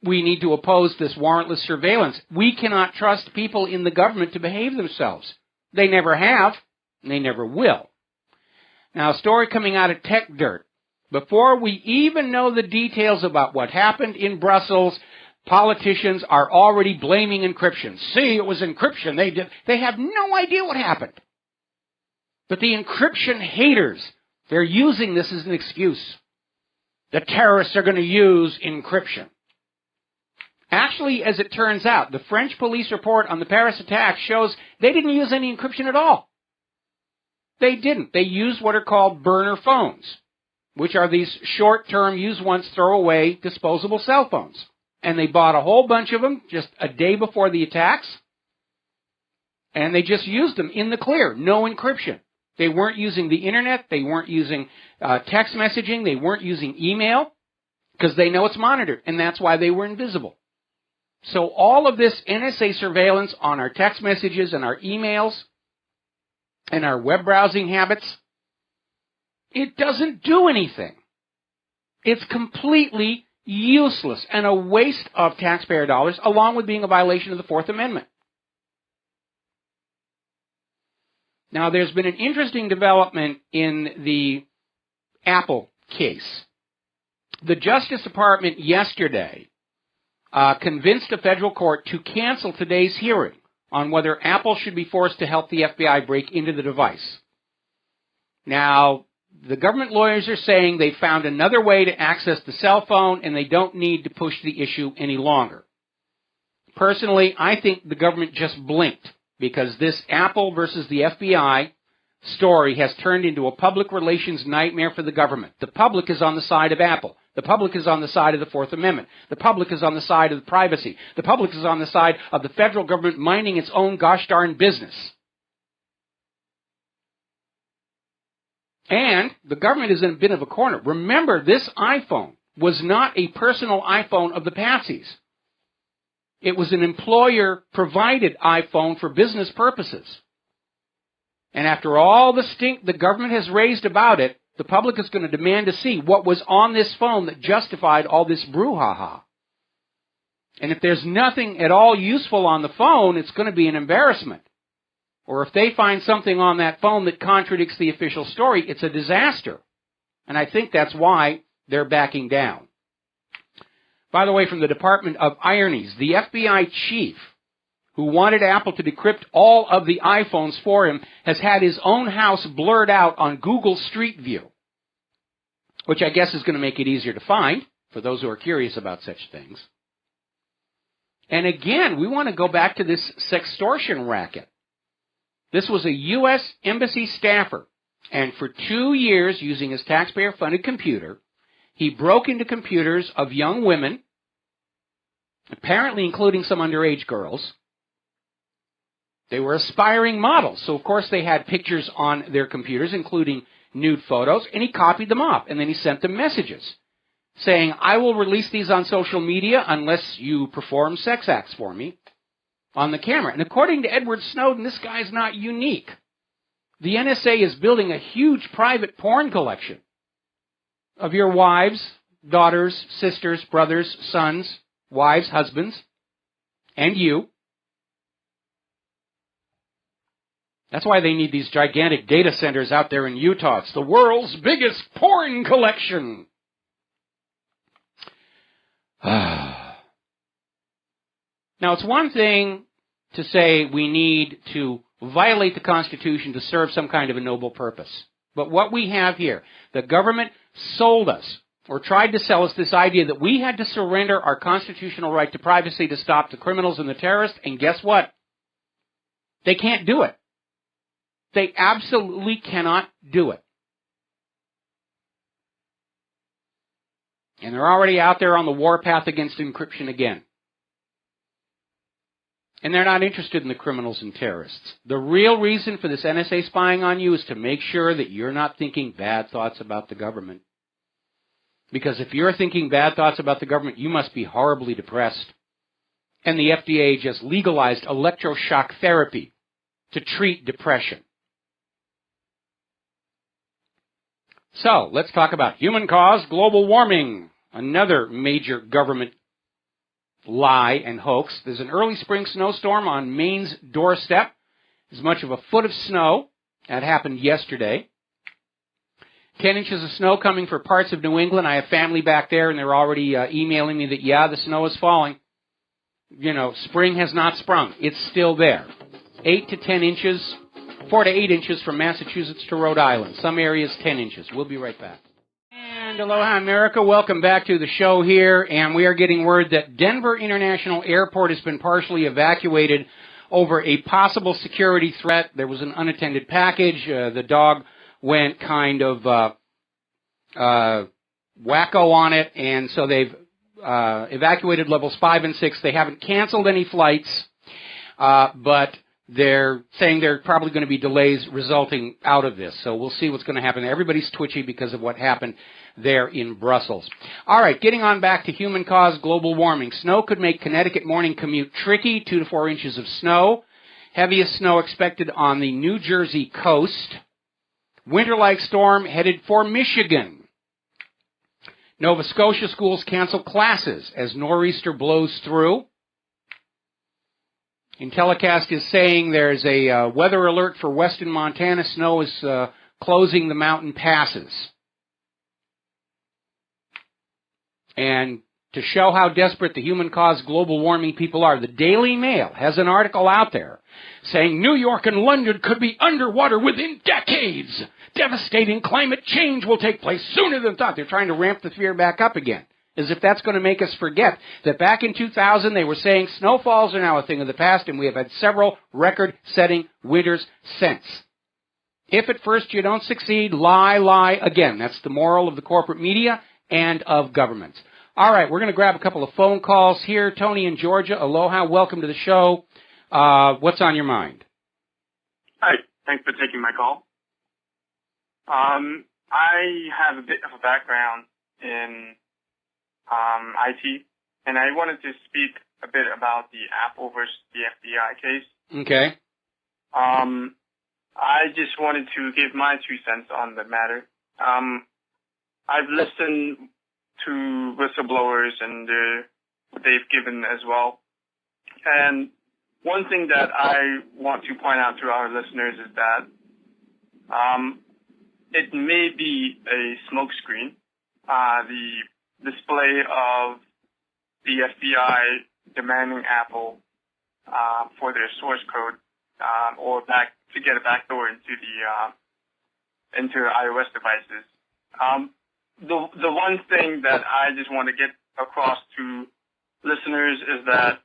we need to oppose this warrantless surveillance. We cannot trust people in the government to behave themselves. They never have, and they never will. Now, a story coming out of Tech Dirt. Before we even know the details about what happened in Brussels, politicians are already blaming encryption. See, it was encryption. They have no idea what happened. But the encryption haters, they're using this as an excuse. The terrorists are going to use encryption. Actually, as it turns out, the French police report on the Paris attack shows they didn't use any encryption at all. They didn't. They used what are called burner phones, which are these short-term, use-once, throw-away, disposable cell phones. And they bought a whole bunch of them just a day before the attacks, and they just used them in the clear, no encryption. They weren't using the Internet. They weren't using text messaging. They weren't using email because they know it's monitored, and that's why they were invisible. So all of this NSA surveillance on our text messages and our emails and our web browsing habits, it doesn't do anything. It's completely useless and a waste of taxpayer dollars, along with being a violation of the Fourth Amendment. Now, there's been an interesting development in the Apple case. The Justice Department yesterday convinced a federal court to cancel today's hearing on whether Apple should be forced to help the FBI break into the device. Now, the government lawyers are saying they found another way to access the cell phone and they don't need to push the issue any longer. Personally, I think the government just blinked because this Apple versus the FBI story has turned into a public relations nightmare for the government. The public is on the side of Apple. The public is on the side of the Fourth Amendment. The public is on the side of the privacy. The public is on the side of the federal government minding its own gosh darn business. And the government is in a bit of a corner. Remember, this iPhone was not a personal iPhone of the patsies. It was an employer-provided iPhone for business purposes. And after all the stink the government has raised about it, the public is going to demand to see what was on this phone that justified all this brouhaha. And if there's nothing at all useful on the phone, it's going to be an embarrassment. Or if they find something on that phone that contradicts the official story, it's a disaster. And I think that's why they're backing down. By the way, from the Department of Ironies, the FBI chief who wanted Apple to decrypt all of the iPhones for him has had his own house blurred out on Google Street View, which I guess is going to make it easier to find for those who are curious about such things. And again, we want to go back to this sextortion racket. This was a U.S. Embassy staffer, and for 2 years, using his taxpayer-funded computer, he broke into computers of young women, apparently including some underage girls. They were aspiring models, so of course they had pictures on their computers, including nude photos, and he copied them off, and then he sent them messages saying, I will release these on social media unless you perform sex acts for me on the camera. And according to Edward Snowden, this guy's not unique. The NSA is building a huge private porn collection of your wives, daughters, sisters, brothers, sons, wives, husbands, and you. That's why they need these gigantic data centers out there in Utah. It's the world's biggest porn collection. Now, it's one thing to say we need to violate the Constitution to serve some kind of a noble purpose. But what we have here, the government sold us, or tried to sell us this idea that we had to surrender our constitutional right to privacy to stop the criminals and the terrorists, and guess what? They can't do it. They absolutely cannot do it. And they're already out there on the warpath against encryption again. And they're not interested in the criminals and terrorists. The real reason for this NSA spying on you is to make sure that you're not thinking bad thoughts about the government. Because if you're thinking bad thoughts about the government, you must be horribly depressed. And the FDA just legalized electroshock therapy to treat depression. So, let's talk about human-caused global warming, another major government lie and hoax. There's an early spring snowstorm on Maine's doorstep. As much of a foot of snow. That happened yesterday. 10 inches of snow coming for parts of New England. I have family back there, and they're already emailing me that, yeah, the snow is falling. You know, spring has not sprung. It's still there. 8 to 10 inches. 4 to 8 inches from Massachusetts to Rhode Island. Some areas 10 inches. We'll be right back. And aloha, America. Welcome back to the show here. And we are getting word that Denver International Airport has been partially evacuated over a possible security threat. There was an unattended package. The dog went kind of wacko on it. And so they've evacuated levels 5 and 6. They haven't canceled any flights, but they're saying there are probably going to be delays resulting out of this. So we'll see what's going to happen. Everybody's twitchy because of what happened there in Brussels. All right, getting on back to human-caused global warming. Snow could make Connecticut morning commute tricky, 2 to 4 inches of snow. Heaviest snow expected on the New Jersey coast. Winter-like storm headed for Michigan. Nova Scotia schools cancel classes as nor'easter blows through. Intellicast is saying there's a weather alert for western Montana. Snow is closing the mountain passes. And to show how desperate the human-caused global warming people are, the Daily Mail has an article out there saying New York and London could be underwater within decades. Devastating climate change will take place sooner than thought. They're trying to ramp the fear back up again, as if that's going to make us forget that back in 2000 they were saying snowfalls are now a thing of the past, and we have had several record-setting winters since. If at first you don't succeed, lie again. That's the moral of the corporate media and of governments. All right, we're going to grab a couple of phone calls here. Tony in Georgia, aloha, welcome to the show. What's on your mind? Hi, thanks for taking my call. I have a bit of a background in IT, and I wanted to speak a bit about the Apple versus the FBI case. Okay. I just wanted to give my 2 cents on the matter. I've listened to whistleblowers and what they've given as well. And one thing that I want to point out to our listeners is that it may be a smokescreen. The display of the FBI demanding Apple for their source code or to get a backdoor into iOS devices. The one thing that I just want to get across to listeners is that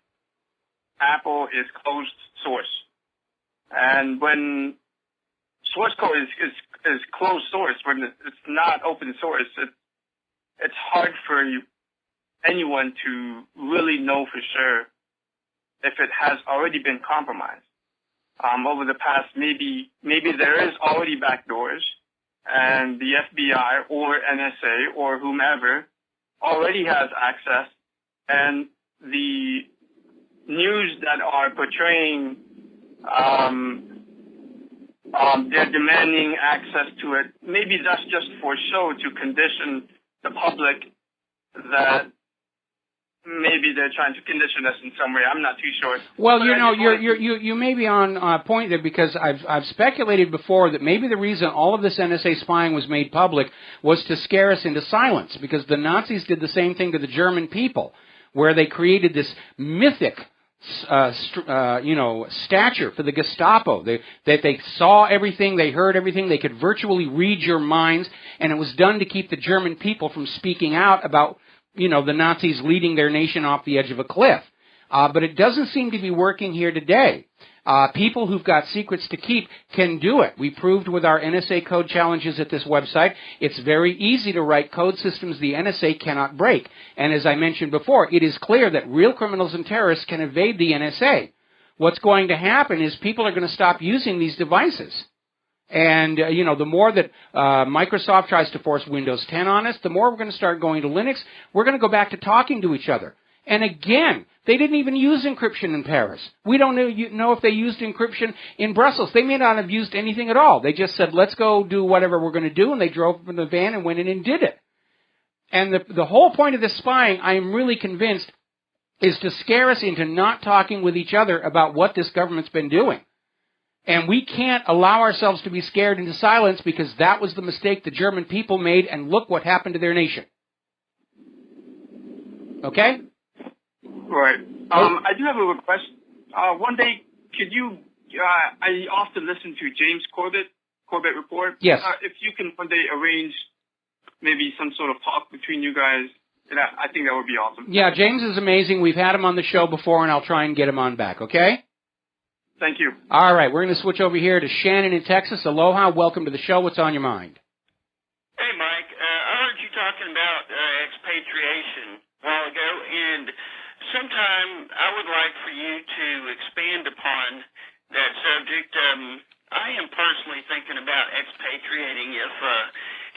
Apple is closed source, And when source code is closed source, when it's not open source, it's hard for anyone to really know for sure if it has already been compromised. Over the past, maybe there is already backdoors, and the FBI or NSA or whomever already has access, and the news that are portraying they're demanding access to it. Maybe that's just for show to condition the public that maybe they're trying to condition us in some way. I'm not too sure. Well, you may be on point there, because I've speculated before that maybe the reason all of this NSA spying was made public was to scare us into silence, because the Nazis did the same thing to the German people, where they created this mythic stature for the Gestapo, that they saw everything, they heard everything, they could virtually read your minds, and it was done to keep the German people from speaking out about, the Nazis leading their nation off the edge of a cliff. But it doesn't seem to be working here today. People who've got secrets to keep can do it. We proved with our NSA code challenges at this website, it's very easy to write code systems the NSA cannot break. And as I mentioned before, it is clear that real criminals and terrorists can evade the NSA. What's going to happen is people are going to stop using these devices. And, the more that Microsoft tries to force Windows 10 on us, the more we're going to start going to Linux. We're going to go back to talking to each other. And again, they didn't even use encryption in Paris. We don't know if they used encryption in Brussels. They may not have used anything at all. They just said, let's go do whatever we're going to do, and they drove up in the van and went in and did it. And the whole point of this spying, I am really convinced, is to scare us into not talking with each other about what this government's been doing. And we can't allow ourselves to be scared into silence, because that was the mistake the German people made, and look what happened to their nation. Okay? Right. I do have a request. One day, could you, I often listen to James Corbett Report. Yes. If you can one day arrange maybe some sort of talk between you guys, I think that would be awesome. Yeah, James is amazing. We've had him on the show before, and I'll try and get him on back, okay? Thank you. All right, we're going to switch over here to Shannon in Texas. Aloha, welcome to the show. What's on your mind? Hey, Mike. I heard you talking about expatriation a while ago, and sometime I would like for you to expand upon that subject. I am personally thinking about expatriating if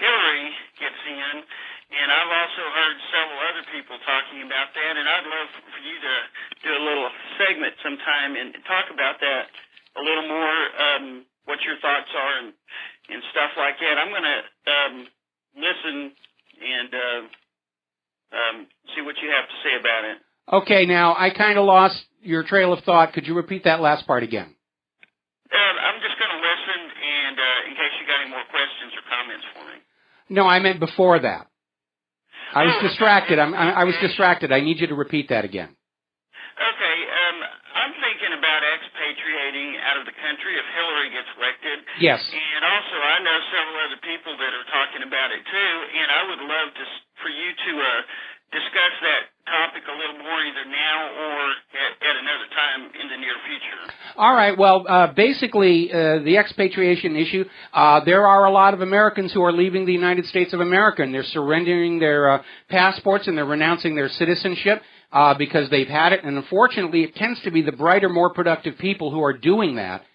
Hillary gets in, and I've also heard several other people talking about that, and I'd love for you to do a little segment sometime and talk about that a little more, what your thoughts are and stuff like that. I'm going to listen and see what you have to say about it. Okay, now, I kind of lost your trail of thought. Could you repeat that last part again? I'm just going to listen, and in case you got any more questions or comments for me. No, I meant before that. I was distracted. I was distracted. I need you to repeat that again. Okay, I'm thinking about expatriating out of the country if Hillary gets elected. Yes. And also, I know several other people that are talking about it too, and I would love for you to discuss that topic a little more either now or at another time in the near future. All right. Well, basically, the expatriation issue, there are a lot of Americans who are leaving the United States of America, and they're surrendering their passports and they're renouncing their citizenship because they've had it. And unfortunately, it tends to be the brighter, more productive people who are doing that.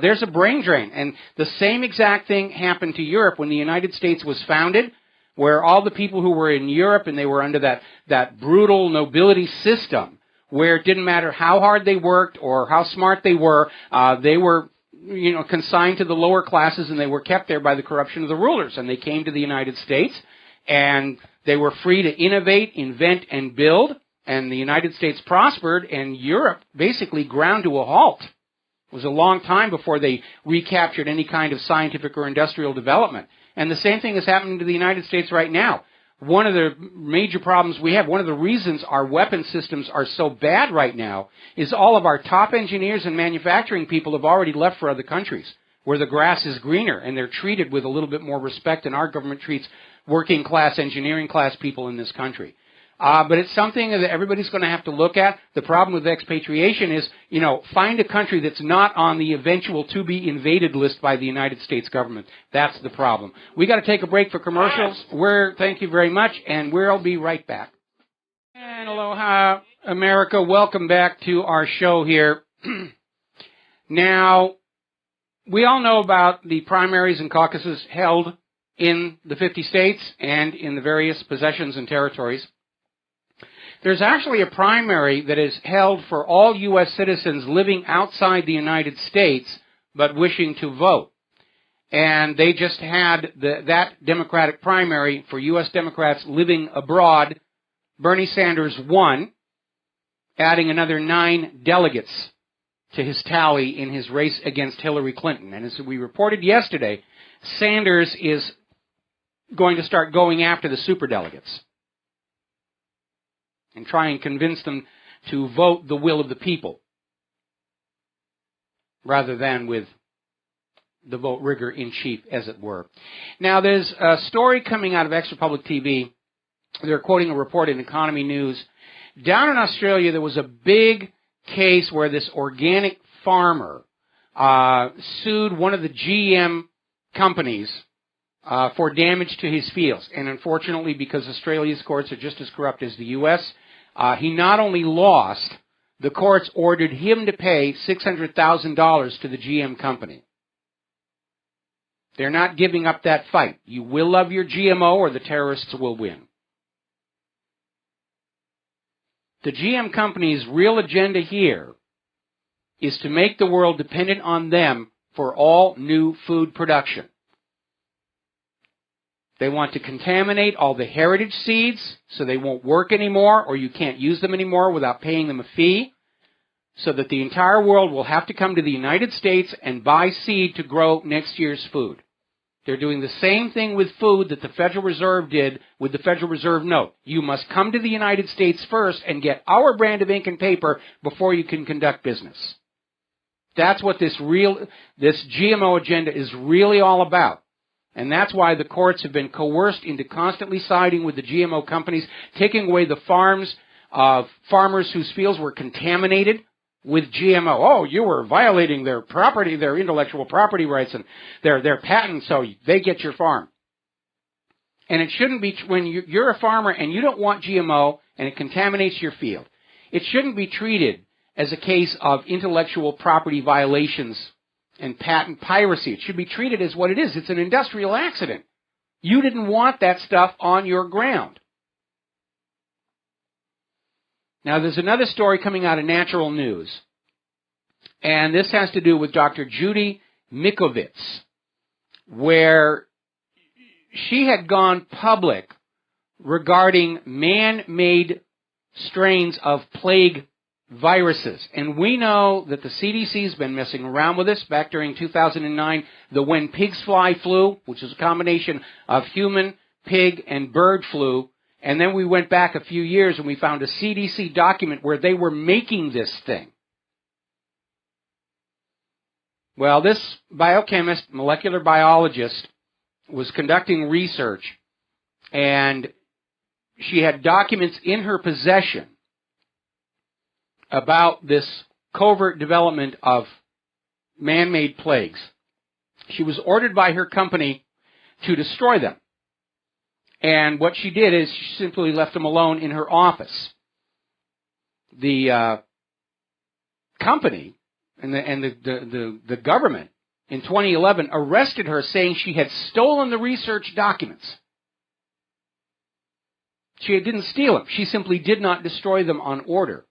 There's a brain drain. And the same exact thing happened to Europe when the United States was founded, where all the people who were in Europe and they were under that brutal nobility system, where it didn't matter how hard they worked or how smart they were consigned to the lower classes, and they were kept there by the corruption of the rulers. And they came to the United States, and they were free to innovate, invent, and build, and the United States prospered, and Europe basically ground to a halt. It was a long time before they recaptured any kind of scientific or industrial development. And the same thing is happening to the United States right now. One of the major problems we have, one of the reasons our weapon systems are so bad right now, is all of our top engineers and manufacturing people have already left for other countries, where the grass is greener, and they're treated with a little bit more respect than our government treats working class, engineering class people in this country. But it's something that everybody's going to have to look at. The problem with expatriation is, find a country that's not on the eventual to be invaded list by the United States government. That's the problem. We got to take a break for commercials. Thank you very much, and we'll be right back. And aloha, America. Welcome back to our show here. Now, we all know about the primaries and caucuses held in the 50 states and in the various possessions and territories. There's actually a primary that is held for all U.S. citizens living outside the United States but wishing to vote. And they just had that Democratic primary for U.S. Democrats living abroad. Bernie Sanders won, adding another 9 delegates to his tally in his race against Hillary Clinton. And as we reported yesterday, Sanders is going to start going after the superdelegates and try and convince them to vote the will of the people rather than with the vote rigger in chief, as it were. Now, there's a story coming out of Extra Public TV. They're quoting a report in Economy News. Down in Australia, there was a big case where this organic farmer sued one of the GM companies for damage to his fields. And unfortunately, because Australia's courts are just as corrupt as the U.S., he not only lost, the courts ordered him to pay $600,000 to the GM company. They're not giving up that fight. You will love your GMO or the terrorists will win. The GM company's real agenda here is to make the world dependent on them for all new food production. They want to contaminate all the heritage seeds so they won't work anymore or you can't use them anymore without paying them a fee, so that the entire world will have to come to the United States and buy seed to grow next year's food. They're doing the same thing with food that the Federal Reserve did with the Federal Reserve note. You must come to the United States first and get our brand of ink and paper before you can conduct business. That's what this GMO agenda is really all about. And that's why the courts have been coerced into constantly siding with the GMO companies, taking away the farms of farmers whose fields were contaminated with GMO. Oh, you were violating their property, their intellectual property rights and their patents, so they get your farm. And it shouldn't be, when you're a farmer and you don't want GMO and it contaminates your field, it shouldn't be treated as a case of intellectual property violations and patent piracy. It should be treated as what it is. It's an industrial accident. You didn't want that stuff on your ground. Now, there's another story coming out of Natural News, and this has to do with Dr. Judy Mikovits, where she had gone public regarding man-made strains of plague viruses. And we know that the CDC's been messing around with this. Back during 2009, the When Pigs Fly flu, which is a combination of human, pig, and bird flu. And then we went back a few years and we found a CDC document where they were making this thing. Well, this biochemist, molecular biologist, was conducting research, and she had documents in her possession about this covert development of man-made plagues. She was ordered by her company to destroy them. And what she did is she simply left them alone in her office. The company and the government in 2011 arrested her, saying she had stolen the research documents. She didn't steal them. She simply did not destroy them on order.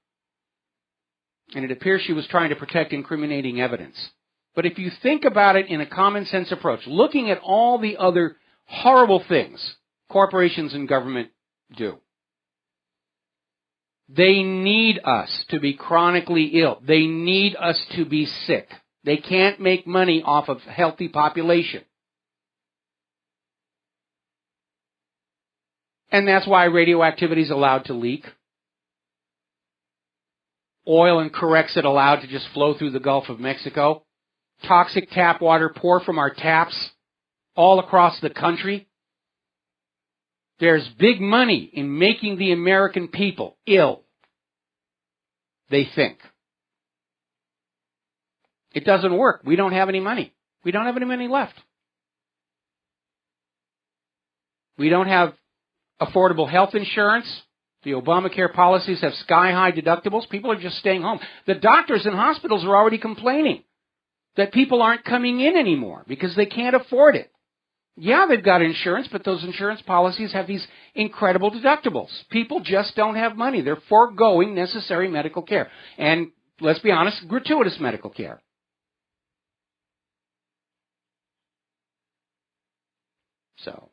And it appears she was trying to protect incriminating evidence. But if you think about it in a common sense approach, looking at all the other horrible things corporations and government do, they need us to be chronically ill. They need us to be sick. They can't make money off of a healthy population. And that's why radioactivity is allowed to leak. Oil and Corexit allowed to just flow through the Gulf of Mexico. Toxic tap water pour from our taps all across the country. There's big money in making the American people ill. They think. It doesn't work. We don't have any money. We don't have any money left. We don't have affordable health insurance. The Obamacare policies have sky-high deductibles. People are just staying home. The doctors and hospitals are already complaining that people aren't coming in anymore because they can't afford it. Yeah, they've got insurance, but those insurance policies have these incredible deductibles. People just don't have money. They're foregoing necessary medical care. And let's be honest, gratuitous medical care. So,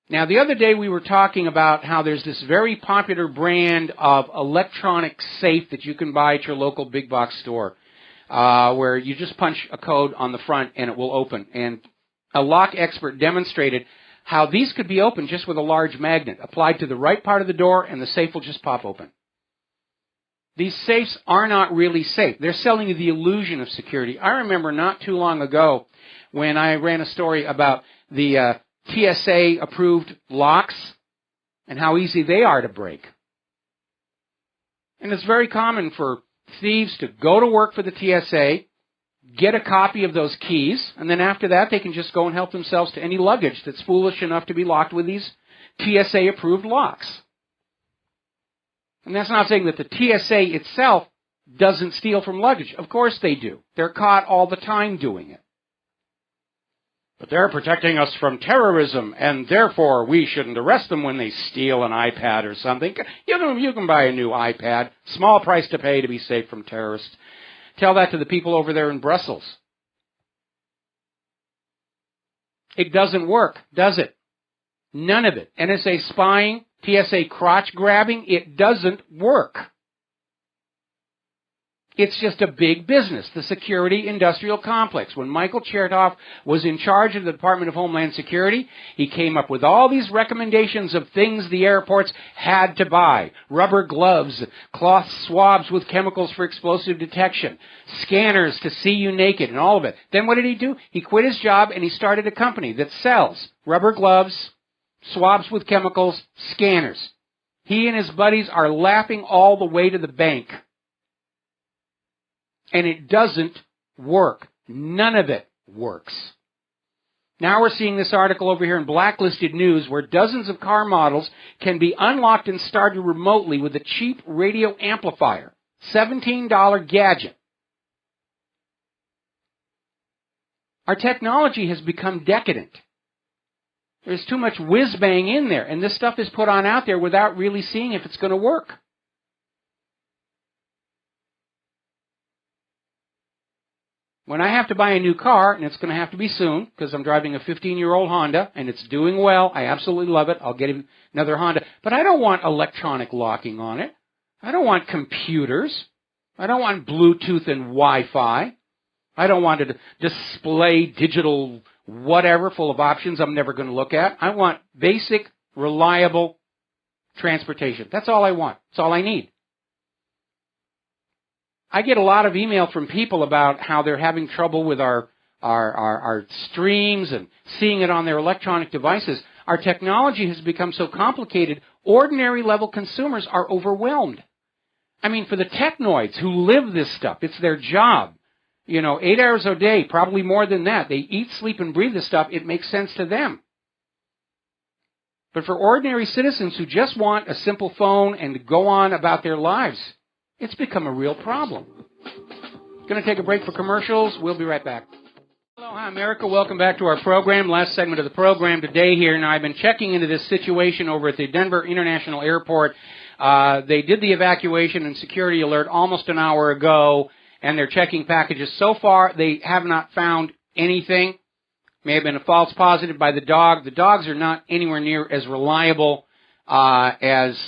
now the other day we were talking about how there's this very popular brand of electronic safe that you can buy at your local big box store, where you just punch a code on the front and it will open. And a lock expert demonstrated how these could be opened just with a large magnet applied to the right part of the door, and the safe will just pop open. These safes are not really safe. They're selling you the illusion of security. I remember not too long ago when I ran a story about the TSA-approved locks and how easy they are to break. And it's very common for thieves to go to work for the TSA, get a copy of those keys, and then after that they can just go and help themselves to any luggage that's foolish enough to be locked with these TSA-approved locks. And that's not saying that the TSA itself doesn't steal from luggage. Of course they do. They're caught all the time doing it. But they're protecting us from terrorism, and therefore we shouldn't arrest them when they steal an iPad or something. You can buy a new iPad. Small price to pay to be safe from terrorists. Tell that to the people over there in Brussels. It doesn't work, does it? None of it. NSA spying, TSA crotch grabbing, it doesn't work. It's just a big business, the security industrial complex. When Michael Chertoff was in charge of the Department of Homeland Security, he came up with all these recommendations of things the airports had to buy. Rubber gloves, cloth swabs with chemicals for explosive detection, scanners to see you naked, and all of it. Then what did he do? He quit his job and he started a company that sells rubber gloves, swabs with chemicals, scanners. He and his buddies are laughing all the way to the bank. And it doesn't work. None of it works. Now we're seeing this article over here in Blacklisted News where dozens of car models can be unlocked and started remotely with a cheap radio amplifier. $17 gadget. Our technology has become decadent. There's too much whiz-bang in there, and this stuff is put on out there without really seeing if it's going to work. When I have to buy a new car, and it's going to have to be soon, because I'm driving a 15-year-old Honda, and it's doing well, I absolutely love it, I'll get another Honda. But I don't want electronic locking on it. I don't want computers. I don't want Bluetooth and Wi-Fi. I don't want to display digital whatever full of options I'm never going to look at. I want basic, reliable transportation. That's all I want. That's all I need. I get a lot of email from people about how they're having trouble with our streams and seeing it on their electronic devices. Our technology has become so complicated, ordinary level consumers are overwhelmed. I mean, for the technoids who live this stuff, it's their job. 8 hours a day, probably more than that. They eat, sleep, and breathe this stuff. It makes sense to them. But for ordinary citizens who just want a simple phone and to go on about their lives, it's become a real problem. Going to take a break for commercials. We'll be right back. Aloha, America. Welcome back to our program. Last segment of the program today here. Now, I've been checking into this situation over at the Denver International Airport. They did the evacuation and security alert almost an hour ago, and they're checking packages. So far, they have not found anything. May have been a false positive by the dog. The dogs are not anywhere near as reliable as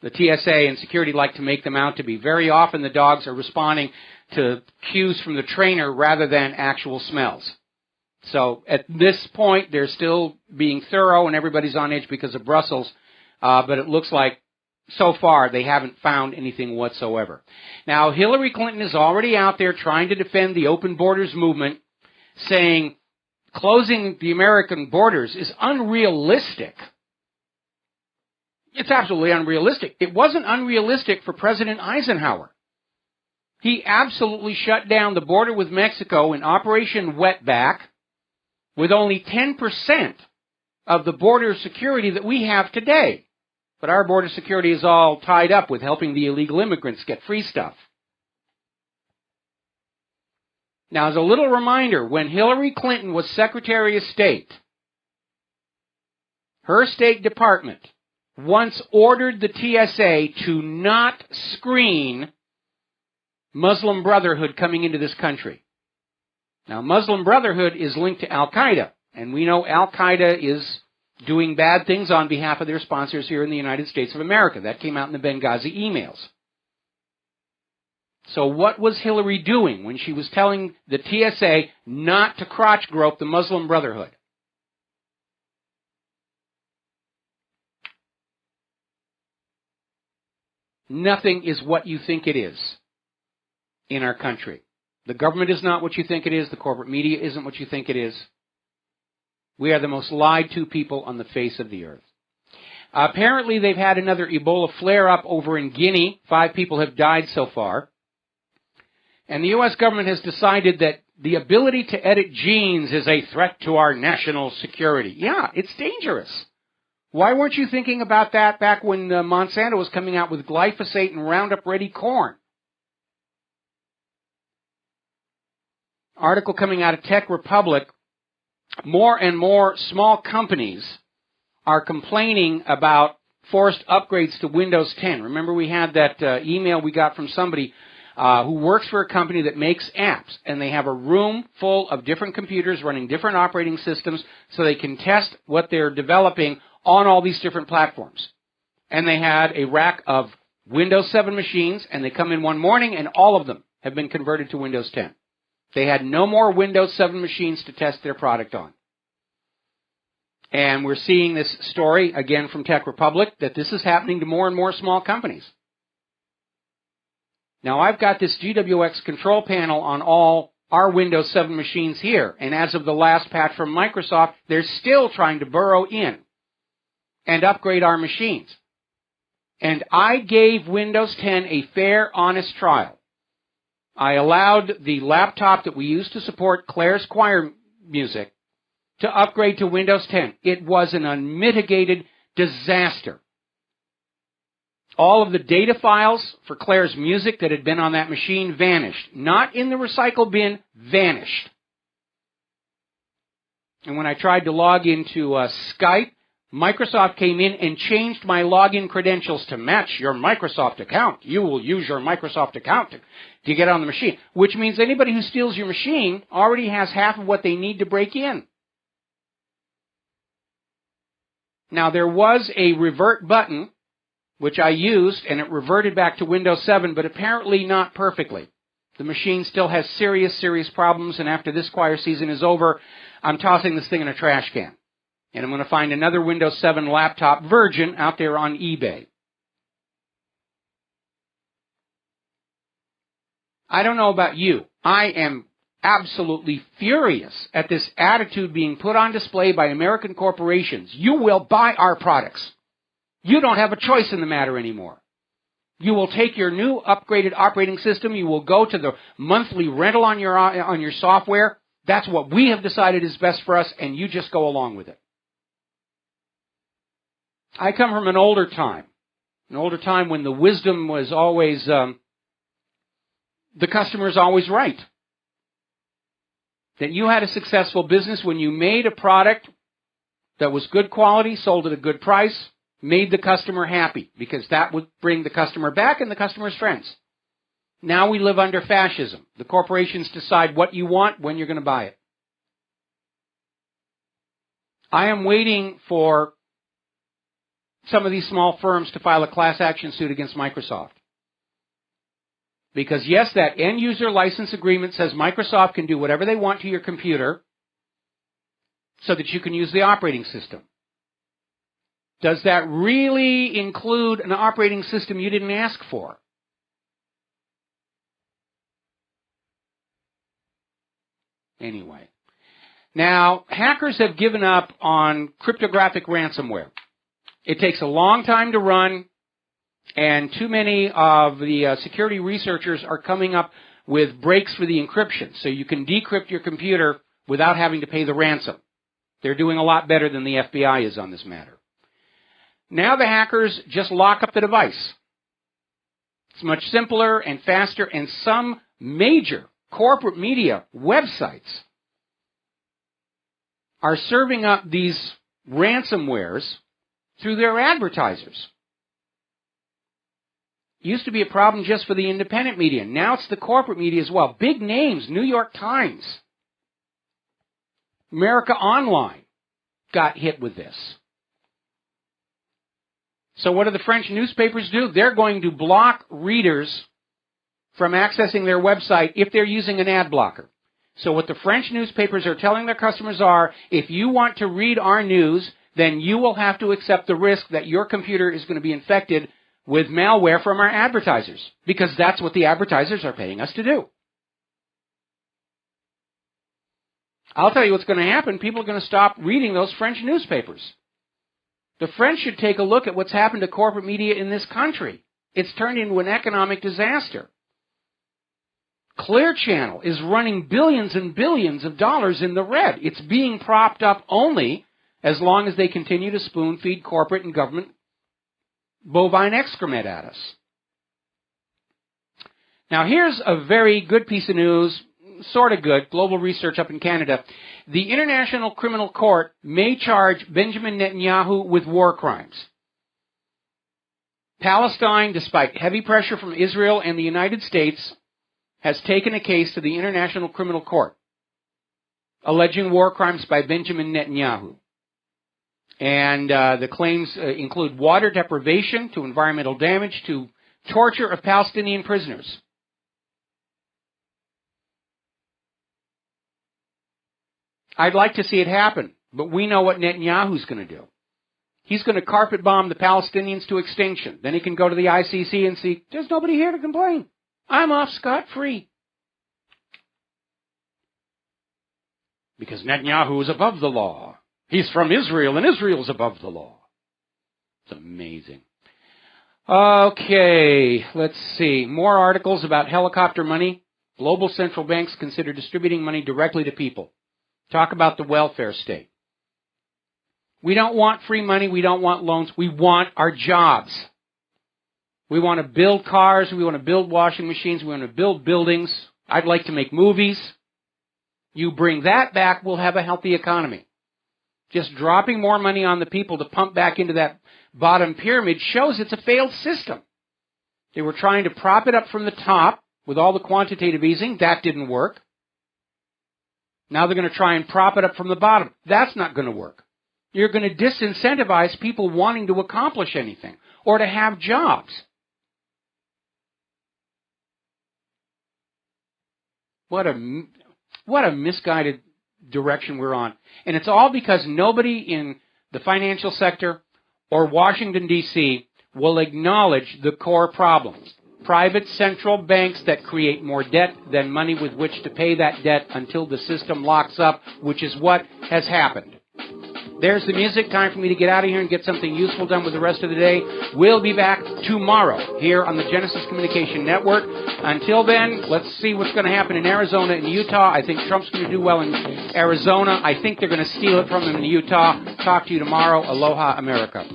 the TSA and security like to make them out to be. Very often the dogs are responding to cues from the trainer rather than actual smells. So at this point, they're still being thorough and everybody's on edge because of Brussels, but it looks like so far they haven't found anything whatsoever. Now, Hillary Clinton is already out there trying to defend the open borders movement, saying closing the American borders is unrealistic. It's absolutely unrealistic. It wasn't unrealistic for President Eisenhower. He absolutely shut down the border with Mexico in Operation Wetback with only 10% of the border security that we have today. But our border security is all tied up with helping the illegal immigrants get free stuff. Now, as a little reminder, when Hillary Clinton was Secretary of State, her State Department once ordered the TSA to not screen Muslim Brotherhood coming into this country. Now, Muslim Brotherhood is linked to Al-Qaeda, and we know Al-Qaeda is doing bad things on behalf of their sponsors here in the United States of America. That came out in the Benghazi emails. So what was Hillary doing when she was telling the TSA not to crotch grope the Muslim Brotherhood? Nothing is what you think it is in our country. The government is not what you think it is. The corporate media isn't what you think it is. We are the most lied to people on the face of the earth. Apparently, they've had another Ebola flare-up over in Guinea. 5 people have died so far. And the U.S. government has decided that the ability to edit genes is a threat to our national security. Yeah, it's dangerous. Why weren't you thinking about that back when Monsanto was coming out with glyphosate and Roundup-ready corn? Article coming out of Tech Republic, more and more small companies are complaining about forced upgrades to Windows 10. Remember we had that email we got from somebody who works for a company that makes apps, and they have a room full of different computers running different operating systems so they can test what they're developing on all these different platforms. And they had a rack of Windows 7 machines, and they come in one morning, and all of them have been converted to Windows 10. They had no more Windows 7 machines to test their product on. And we're seeing this story, again from Tech Republic, that this is happening to more and more small companies. Now, I've got this GWX control panel on all our Windows 7 machines here, and as of the last patch from Microsoft, they're still trying to burrow in and upgrade our machines. And I gave Windows 10 a fair, honest trial. I allowed the laptop that we use to support Claire's choir music to upgrade to Windows 10. It was an unmitigated disaster. All of the data files for Claire's music that had been on that machine vanished. Not in the recycle bin, vanished. And when I tried to log into Skype, Microsoft came in and changed my login credentials to match your Microsoft account. You will use your Microsoft account to get on the machine, which means anybody who steals your machine already has half of what they need to break in. Now, there was a revert button, which I used, and it reverted back to Windows 7, but apparently not perfectly. The machine still has serious problems, and after this choir season is over, I'm tossing this thing in a trash can. And I'm going to find another Windows 7 laptop version out there on eBay. I don't know about you. I am absolutely furious at this attitude being put on display by American corporations. You will buy our products. You don't have a choice in the matter anymore. You will take your new upgraded operating system. You will go to the monthly rental on your software. That's what we have decided is best for us, and you just go along with it. I come from an older time when the wisdom was always, the customer is always right. That you had a successful business when you made a product that was good quality, sold at a good price, made the customer happy, because that would bring the customer back and the customer's friends. Now we live under fascism. The corporations decide what you want, when you're going to buy it. I am waiting for some of these small firms to file a class action suit against Microsoft. Because yes, that end user license agreement says Microsoft can do whatever they want to your computer so that you can use the operating system. Does that really include an operating system you didn't ask for? Anyway, Now, hackers have given up on cryptographic ransomware. It takes a long time to run, and too many of the security researchers are coming up with breaks for the encryption, so you can decrypt your computer without having to pay the ransom. They're doing a lot better than the FBI is on this matter. Now the hackers just lock up the device. It's much simpler and faster, and some major corporate media websites are serving up these ransomwares through their advertisers. It used to be a problem just for the independent media. Now it's the corporate media as well. Big names, New York Times, America Online got hit with this. So what do the French newspapers do? They're going to block readers from accessing their website if they're using an ad blocker. So what the French newspapers are telling their customers are, if you want to read our news, then you will have to accept the risk that your computer is going to be infected with malware from our advertisers, because that's what the advertisers are paying us to do. I'll tell you what's going to happen. People are going to stop reading those French newspapers. The French should take a look at what's happened to corporate media in this country. It's turned into an economic disaster. Clear Channel is running billions and billions of dollars in the red. It's being propped up only as long as they continue to spoon-feed corporate and government bovine excrement at us. Now here's a very good piece of news, sort of good, global research up in Canada. The International Criminal Court may charge Benjamin Netanyahu with war crimes. Palestine, despite heavy pressure from Israel and the United States, has taken a case to the International Criminal Court alleging war crimes by Benjamin Netanyahu. And the claims include water deprivation, to environmental damage, to torture of Palestinian prisoners. I'd like to see it happen, but we know what Netanyahu's going to do. He's going to carpet bomb the Palestinians to extinction. Then he can go to the ICC and see, there's nobody here to complain. I'm off scot-free. Because Netanyahu is above the law. He's from Israel, and Israel's above the law. It's amazing. Okay, let's see. More articles about helicopter money. Global central banks consider distributing money directly to people. Talk about the welfare state. We don't want free money. We don't want loans. We want our jobs. We want to build cars. We want to build washing machines. We want to build buildings. I'd like to make movies. You bring that back, we'll have a healthy economy. Just dropping more money on the people to pump back into that bottom pyramid shows it's a failed system. They were trying to prop it up from the top with all the quantitative easing. That didn't work. Now they're going to try and prop it up from the bottom. That's not going to work. You're going to disincentivize people wanting to accomplish anything or to have jobs. What a misguided direction we're on. And it's all because nobody in the financial sector or Washington, D.C. will acknowledge the core problems. Private central banks that create more debt than money with which to pay that debt until the system locks up, which is what has happened. There's the music. Time for me to get out of here and get something useful done with the rest of the day. We'll be back tomorrow here on the Genesis Communication Network. Until then, let's see what's going to happen in Arizona and Utah. I think Trump's going to do well in Arizona. I think they're going to steal it from him in Utah. Talk to you tomorrow. Aloha, America.